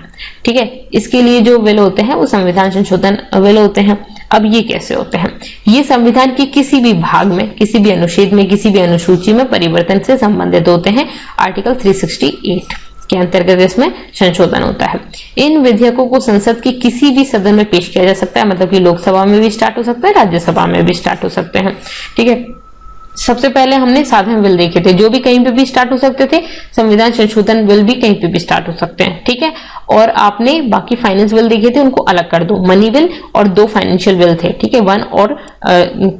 A: ठीक है, इसके लिए जो बिल होते हैं वो संविधान संशोधन बिल होते हैं। अब ये कैसे होते हैं, ये संविधान के किसी भी भाग में, किसी भी अनुच्छेद में, किसी भी अनुसूची में परिवर्तन से संबंधित होते हैं। आर्टिकल 368 के अंतर्गत इसमें संशोधन होता है। इन विधेयकों को संसद के किसी भी सदन में पेश किया जा सकता है, मतलब कि लोकसभा में भी स्टार्ट हो सकता है, राज्यसभा में भी स्टार्ट हो सकते हैं। ठीक है, सबसे पहले हमने साधारण बिल देखे थे, जो भी कहीं पे भी स्टार्ट हो सकते थे, संविधान संशोधन बिल भी कहीं पे भी स्टार्ट हो सकते हैं, ठीक है। और आपने बाकी फाइनेंस बिल देखे थे, उनको अलग कर दो, मनी बिल और 2 फाइनेंशियल बिल थे, ठीक है, 1 और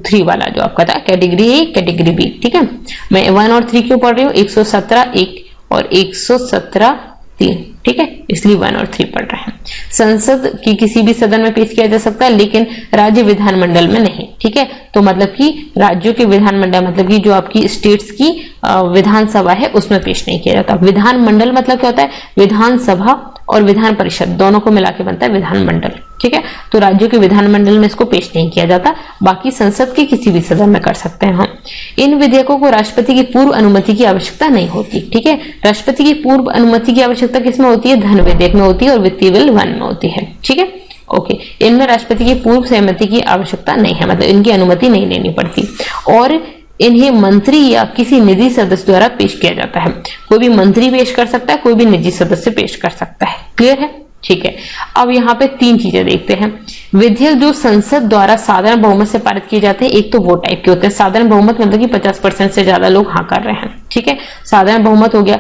A: 3 वाला जो आपका था, कैटेगरी ए कैटेगरी बी, ठीक है। मैं 1 और 3 क्यों पढ़ रही हूँ, 117 1 और 117 3, ठीक है, इसलिए 1 और 3 पढ़ रहे हैं। संसद की किसी भी सदन में पेश किया जा सकता है, लेकिन राज्य विधानमंडल में नहीं, ठीक है। तो मतलब कि राज्यों के विधानमंडल मतलब कि जो आपकी स्टेट्स की विधानसभा है उसमें पेश नहीं किया जाता। विधानमंडल मतलब क्या होता है, विधानसभा और विधान परिषद दोनों को मिला के बनता है विधानमंडल, ठीक है। तो राज्यों के विधानमंडल में इसको पेश नहीं किया जाता, बाकी संसद के किसी भी सदन में कर सकते हैं हम। इन विधेयकों को राष्ट्रपति की पूर्व अनुमति की आवश्यकता नहीं होती, ठीक है। राष्ट्रपति की पूर्व अनुमति की आवश्यकता किसमें होती है, धन विधेयक में होती है और वित्तीय बिल 1 में होती है, ठीक है, ओके। इनमें राष्ट्रपति की पूर्व सहमति की आवश्यकता नहीं है, मतलब इनकी अनुमति नहीं लेनी पड़ती, और इन्हें मंत्री या किसी निजी सदस्य द्वारा पेश किया जाता है। कोई भी मंत्री पेश कर सकता है, कोई भी निजी सदस्य पेश कर सकता है, क्लियर है, ठीक है। अब यहाँ पे 3 चीजें देखते हैं। विधेयक जो संसद द्वारा साधारण बहुमत से पारित किए जाते हैं, एक तो वो टाइप के होते हैं, साधारण बहुमत मतलब कि 50% से ज्यादा लोग हाँ कर रहे हैं, ठीक है, साधारण बहुमत हो गया।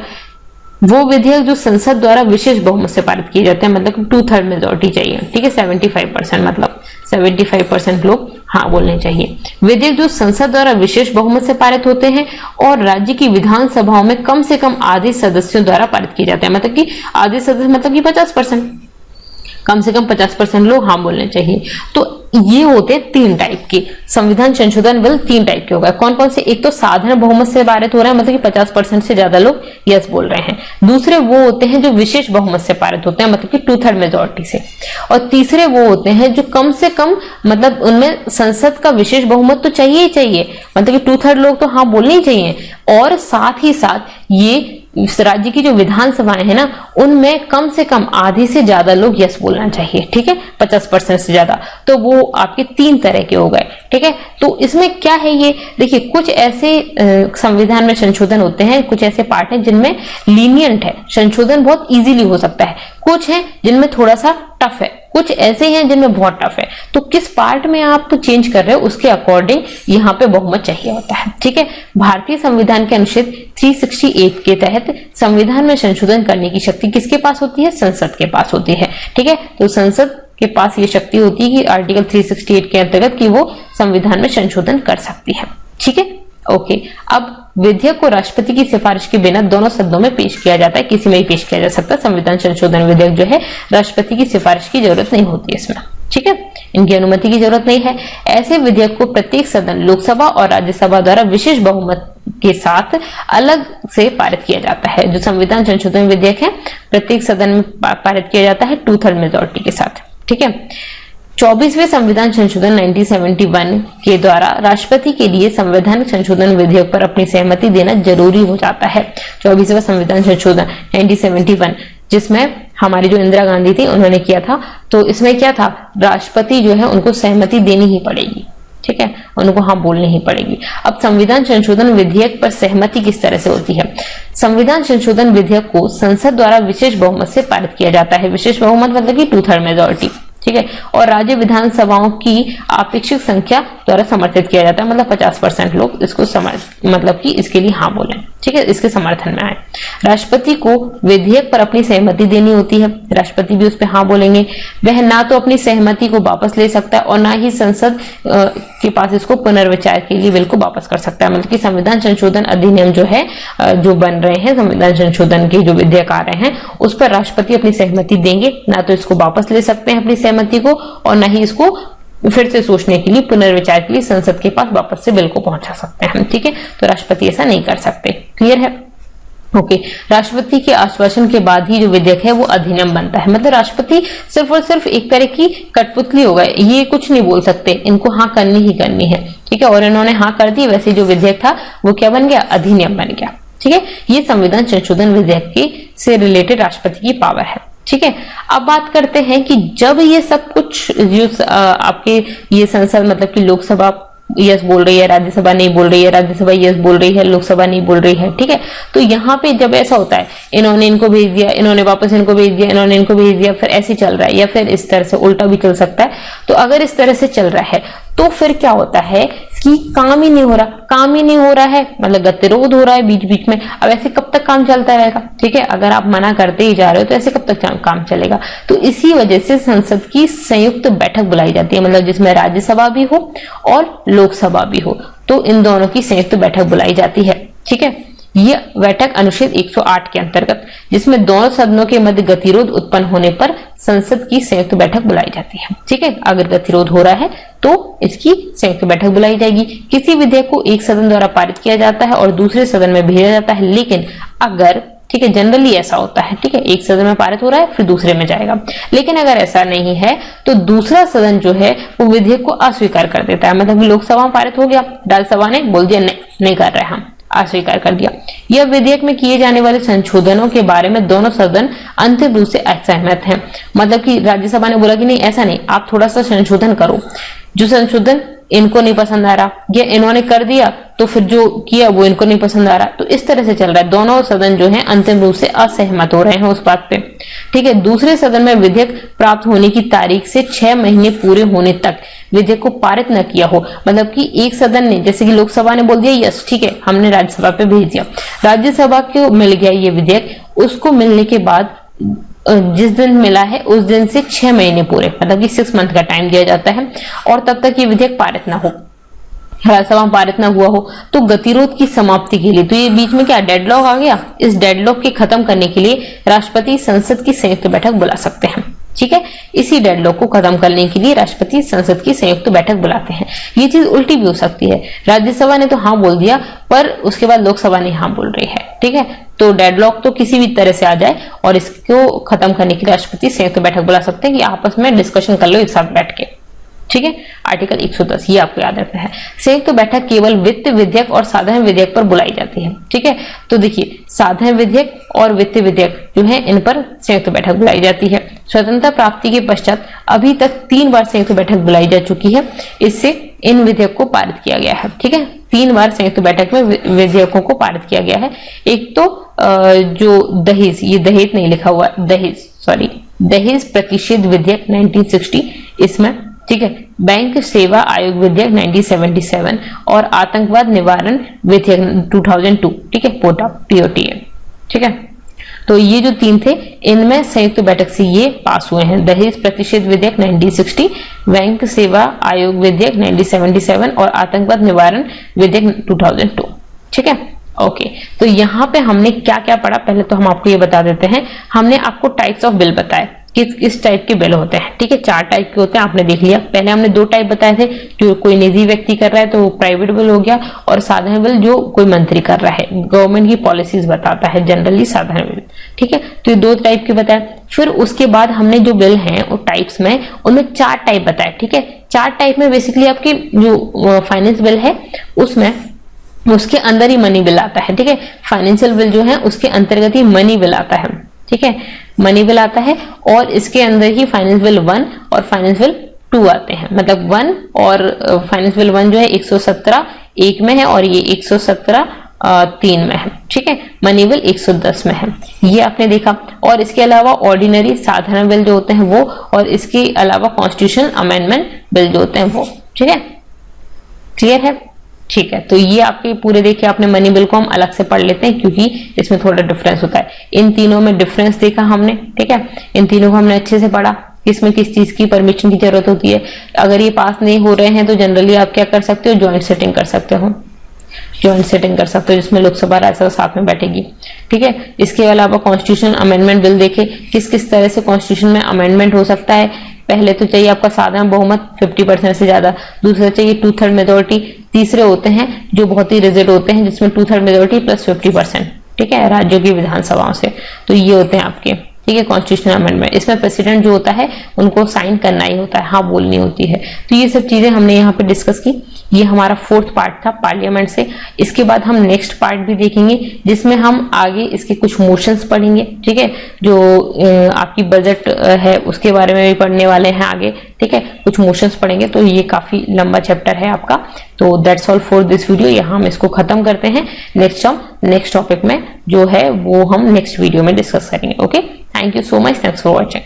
A: वो विधेयक जो संसद द्वारा विशेष बहुमत से पारित किए जाते हैं, मतलब 2/3 मेजोरिटी चाहिए, ठीक है, 75%, मतलब 75% लोग हाँ बोलने चाहिए। विधेयक जो संसद द्वारा विशेष बहुमत से पारित होते हैं और राज्य की विधानसभाओं में कम से कम आधे सदस्यों द्वारा पारित किए जाते हैं, मतलब कि आधे सदस्य मतलब कि 50%, कम से कम 50% लोग हाँ बोलने चाहिए। तो ये होते हैं 3 टाइप के संविधान संशोधन बिल, 3 टाइप के होगा। कौन कौन से, एक तो साधारण बहुमत से पारित हो रहा है, मतलब कि 50% से ज्यादा लोग यस बोल रहे हैं। दूसरे वो होते हैं जो विशेष बहुमत से पारित होते हैं, मतलब कि 2/3 मेजोरिटी से। और तीसरे वो होते हैं जो कम से कम, मतलब उनमें संसद का विशेष बहुमत तो चाहिए ही चाहिए, मतलब कि 2/3 लोग तो हाँ बोलने ही चाहिए, और साथ ही साथ ये राज्य की जो विधानसभाएं है ना, उनमें कम से कम आधे से ज्यादा लोग यस बोलना चाहिए, ठीक है, 50% से ज्यादा। तो वो आपके 3 तरह के हो गए, ठीक है। तो इसमें क्या है, ये देखिए, कुछ ऐसे संविधान में संशोधन होते हैं, कुछ ऐसे पार्ट हैं जिनमें लीनियंट है, संशोधन बहुत इजीली हो सकता है, कुछ है जिनमें थोड़ा सा टफ है, कुछ ऐसे हैं जिनमें बहुत टफ है। तो किस पार्ट में आप चेंज कर रहे हो उसके अकॉर्डिंग यहाँ पे बहुमत चाहिए होता है, ठीक है। भारतीय संविधान के अनुच्छेद 368 के तहत संविधान में संशोधन करने की शक्ति किसके पास होती है, संसद के पास होती है, ठीक है। तो संसद के पास ये शक्ति होती है कि आर्टिकल 368 के अंतर्गत कि वो संविधान में संशोधन कर सकती है, ठीक है, ओके। अब विधेयक को राष्ट्रपति की सिफारिश के बिना दोनों सदनों में पेश किया जाता है, किसी में भी पेश किया जा सकता है। संविधान संशोधन विधेयक जो है राष्ट्रपति की सिफारिश की जरूरत नहीं होती है इसमें, ठीक है, इनकी अनुमति की जरूरत नहीं है। ऐसे विधेयक को प्रत्येक सदन, लोकसभा और राज्यसभा द्वारा विशेष बहुमत के साथ अलग से पारित किया जाता है। जो संविधान संशोधन विधेयक है प्रत्येक सदन में पारित किया जाता है 2/3 मेजोरिटी के साथ, ठीक है। 24वें संविधान संशोधन 1971 के द्वारा राष्ट्रपति के लिए संविधान संशोधन विधेयक पर अपनी सहमति देना जरूरी हो जाता है। 24वां संविधान संशोधन 1971, जिसमें हमारी जो इंदिरा गांधी थी उन्होंने किया था, तो इसमें क्या था, राष्ट्रपति जो है उनको सहमति देनी ही पड़ेगी, ठीक है, उनको हाँ बोलनी ही पड़ेगी। अब संविधान संशोधन विधेयक पर सहमति किस तरह से होती है। संविधान संशोधन विधेयक को संसद द्वारा विशेष बहुमत से पारित किया जाता है। विशेष बहुमत मतलब कि 2/3 मेजोरिटी, ठीक है, और राज्य विधानसभाओं की आपेक्षिक संख्या द्वारा समर्थित किया जाता है, मतलब 50% लोग इसको मतलब कि इसके लिए हाँ बोलें, ठीक है, इसके समर्थन में आए। राष्ट्रपति को विधेयक पर अपनी सहमति देनी होती है, राष्ट्रपति भी उस पर हाँ बोलेंगे। वह ना तो अपनी सहमति को वापस ले सकता है और ना ही संसद के पास इसको पुनर्विचार के लिए बिल को वापस कर सकता है। मतलब कि संविधान संशोधन अधिनियम जो है, जो बन रहे हैं, संविधान संशोधन के जो विधेयक आ रहे हैं, उस पर राष्ट्रपति अपनी सहमति देंगे, ना तो इसको वापस ले सकते हैं अपनी सहमति को, और ना ही इसको फिर से सोचने के लिए, पुनर्विचार के लिए संसद के पास वापस से बिल को पहुंचा सकते हैं, ठीक है। तो राष्ट्रपति ऐसा नहीं कर सकते, क्लियर है, ओके। राष्ट्रपति के आश्वासन के बाद ही जो विधेयक है वो अधिनियम बनता है। मतलब राष्ट्रपति सिर्फ और सिर्फ एक तरह की कठपुतली हो गए, ये कुछ नहीं बोल सकते, इनको हाँ करनी ही करनी है, ठीक है, और इन्होंने हाँ कर दी, वैसे जो विधेयक था वो क्या बन गया, अधिनियम बन गया, ठीक है। ये संविधान संशोधन विधेयक के से रिलेटेड राष्ट्रपति की पावर है, ठीक है। अब बात करते हैं कि जब ये सब कुछ जो आपके ये संसद मतलब कि लोकसभा यस बोल रही है, राज्यसभा नहीं बोल रही है, राज्यसभा यस बोल रही है, लोकसभा नहीं बोल रही है, ठीक है। तो यहाँ पे जब ऐसा होता है, इन्होंने इनको भेज दिया, इन्होंने वापस इनको भेज दिया, इन्होंने इनको भेज दिया, फिर ऐसे चल रहा है, या फिर इस तरह से उल्टा भी चल सकता है। तो अगर इस तरह से चल रहा है तो फिर क्या होता है कि काम ही नहीं हो रहा, काम ही नहीं हो रहा है, मतलब गतिरोध हो रहा है बीच बीच में। अब ऐसे कब तक काम चलता रहेगा, ठीक है, अगर आप मना करते ही जा रहे हो तो ऐसे कब तक काम चलेगा। तो इसी वजह से संसद की संयुक्त बैठक बुलाई जाती है, मतलब जिसमें राज्यसभा भी हो और लोकसभा भी हो, तो इन दोनों की संयुक्त बैठक बुलाई जाती है, ठीक है। यह बैठक अनुच्छेद 108 के अंतर्गत, जिसमें दोनों सदनों के मध्य गतिरोध उत्पन्न होने पर संसद की संयुक्त बैठक बुलाई जाती है, ठीक है। अगर गतिरोध हो रहा है तो इसकी संयुक्त बैठक बुलाई जाएगी। किसी विधेयक को एक सदन द्वारा पारित किया जाता है और दूसरे सदन में भेजा जाता है, लेकिन अगर, ठीक है, जनरली ऐसा होता है, ठीक है, एक सदन में पारित हो रहा है फिर दूसरे में जाएगा, लेकिन अगर ऐसा नहीं है तो दूसरा सदन जो है वो विधेयक को अस्वीकार कर देता है। मतलब लोकसभा में पारित हो गया, राज्यसभा ने बोल दिया नहीं कर रहे हम, अस्वीकार कर दिया। यह विधेयक में किए जाने वाले संशोधनों के बारे में दोनों सदन अंतिम रूप से असहमत हैं। मतलब कि राज्यसभा ने बोला कि नहीं, ऐसा नहीं, आप थोड़ा सा संशोधन करो, जो संशोधन इनको नहीं पसंद आ रहा, या इन्होंने कर दिया तो फिर जो किया वो इनको नहीं पसंद आ रहा, तो इस तरह से चल रहा है। दोनों सदन जो है अंतिम रूप से असहमत हो रहे हैं उस बात पे, ठीक है। दूसरे सदन में विधेयक प्राप्त होने की तारीख से 6 महीने पूरे होने तक विधेयक को पारित न किया हो, मतलब कि एक सदन ने, जैसे कि लोकसभा ने बोल दिया यस ठीक है हमने राज्यसभा पे भेज दिया, राज्यसभा को मिल गया ये विधेयक, उसको मिलने के बाद जिस दिन मिला है उस दिन से 6 महीने पूरे, मतलब कि 6 मंथ का टाइम दिया जाता है, और तब तक ये विधेयक पारित ना हो, राज्यसभा में पारित ना हुआ हो, तो गतिरोध की समाप्ति के लिए, तो ये बीच में क्या डेडलॉक आ गया, इस डेडलॉक के खत्म करने के लिए राष्ट्रपति संसद की संयुक्त बैठक बुला सकते हैं, ठीक है। इसी डेडलॉक को खत्म करने के लिए राष्ट्रपति संसद की संयुक्त बैठक बुलाते हैं। ये चीज उल्टी भी हो सकती है, राज्यसभा ने तो हाँ बोल दिया पर उसके बाद लोकसभा ने हाँ बोल रही है, ठीक है। तो डेडलॉक तो किसी भी तरह से आ जाए और इसको खत्म करने के लिए राष्ट्रपति संयुक्त बैठक बुला सकते हैं कि आपस में डिस्कशन कर लो एक साथ बैठ के, ठीक है। आर्टिकल 110 ये आपको याद रखना है। संयुक्त बैठक केवल वित्त विधेयक और साधारण विधेयक पर बुलाई जाती है, ठीक है। तो देखिए साधारण विधेयक और वित्त विधेयक जो है इन पर संयुक्त बैठक बुलाई जाती है। स्वतंत्रता प्राप्ति के पश्चात अभी तक 3 बार संयुक्त बैठक बुलाई जा चुकी है, इससे इन विधेयक को पारित किया गया है, ठीक है। 3 बार संयुक्त बैठक में विधेयकों को पारित किया गया है। एक तो जो दहेज, ये दहेज नहीं लिखा हुआ, दहेज प्रतिषेध विधेयक 1960 इसमें, ठीक है। बैंक सेवा आयोग विधेयक 1977 और आतंकवाद निवारण विधेयक 2002, ठीक है, POTA, ठीक है। तो ये जो 3 थे इनमें संयुक्त बैठक से ये पास हुए हैं। दहेज प्रतिषेध विधेयक 1960, बैंक सेवा आयोग विधेयक 1977 और आतंकवाद निवारण विधेयक 2002, ठीक है। ओके, तो यहाँ पे हमने क्या क्या पढ़ा, पहले तो हम आपको ये बता देते हैं। हमने आपको टाइप्स ऑफ बिल बताए, किस टाइप के बिल होते हैं, ठीक है। 4 टाइप के होते हैं, आपने देख लिया। पहले हमने 2 टाइप बताए थे, जो कोई निजी व्यक्ति कर रहा है तो वो प्राइवेट बिल हो गया, और साधारण बिल जो कोई मंत्री कर रहा है, गवर्नमेंट की पॉलिसीज बताता है, जनरली साधारण बिल, ठीक है। तो ये 2 टाइप के बताए। फिर उसके बाद हमने जो बिल हैं वो टाइप्स में, उनमें 4 टाइप बताए, ठीक है। 4 टाइप में बेसिकली आपकी जो फाइनेंस बिल है उसमें उसके अंदर ही मनी बिल आता है, ठीक है। फाइनेंशियल बिल जो है उसके अंतर्गत ही मनी बिल आता है, ठीक है, मनी बिल आता है, और इसके अंदर ही फाइनेंस बिल 1 और फाइनेंस बिल 2 आते हैं। मतलब 1 और फाइनेंस बिल 1 जो है 117 1 में है और ये 117 3 में है, ठीक है। मनी बिल 110 में है, ये आपने देखा। और इसके अलावा ऑर्डिनरी साधारण बिल जो होते हैं वो, और इसके अलावा कॉन्स्टिट्यूशनल अमेंडमेंट बिल जो होते हैं वो, ठीक है। क्लियर है, ठीक है। तो ये आपके पूरे देखिए, आपने मनी बिल को हम अलग से पढ़ लेते हैं क्योंकि इसमें थोड़ा डिफरेंस होता है। इन तीनों में डिफरेंस देखा हमने, ठीक है। इन तीनों को हमने अच्छे से पढ़ा, किसमें किस चीज की परमिशन की जरूरत होती है। अगर ये पास नहीं हो रहे हैं तो जनरली आप क्या कर सकते हो, ज्वाइंट सेटिंग कर सकते हो, ज्वाइंट सेटिंग कर सकते हो जिसमें लोकसभा राज्यसभा साथ में बैठेगी, ठीक है। इसके अलावा कॉन्स्टिट्यूशन अमेंडमेंट बिल देखे, किस किस तरह से कॉन्स्टिट्यूशन में अमेंडमेंट हो सकता है। पहले तो चाहिए आपका साधारण बहुमत 50% से ज्यादा, दूसरा चाहिए 2/3 मेजोरिटी, तीसरे होते हैं जो बहुत ही रिजिड होते हैं जिसमें 2/3 मेजोरिटी प्लस 50%, ठीक है, राज्यों की विधानसभाओं से। तो ये होते हैं आपके, ठीक है, कॉन्स्टिट्यूशनल अमेंडमेंट। इसमें प्रेसिडेंट जो होता है उनको साइन करना ही होता है, हाँ बोलनी होती है। तो ये सब चीजें हमने यहाँ पे डिस्कस की। ये हमारा 4th पार्ट था पार्लियामेंट से। इसके बाद हम नेक्स्ट पार्ट भी देखेंगे जिसमें हम आगे इसके कुछ मोशंस पढ़ेंगे, ठीक है। जो आपकी बजट है उसके बारे में भी पढ़ने वाले हैं आगे, ठीक है, कुछ मोशंस पढ़ेंगे। तो ये काफी लंबा चैप्टर है आपका। तो that's all for this video. यहाँ हम इसको खत्म करते हैं। नेक्स्ट टॉपिक में जो है वो हम नेक्स्ट वीडियो में डिस्कस करेंगे। Okay, thank you so much, thanks for watching.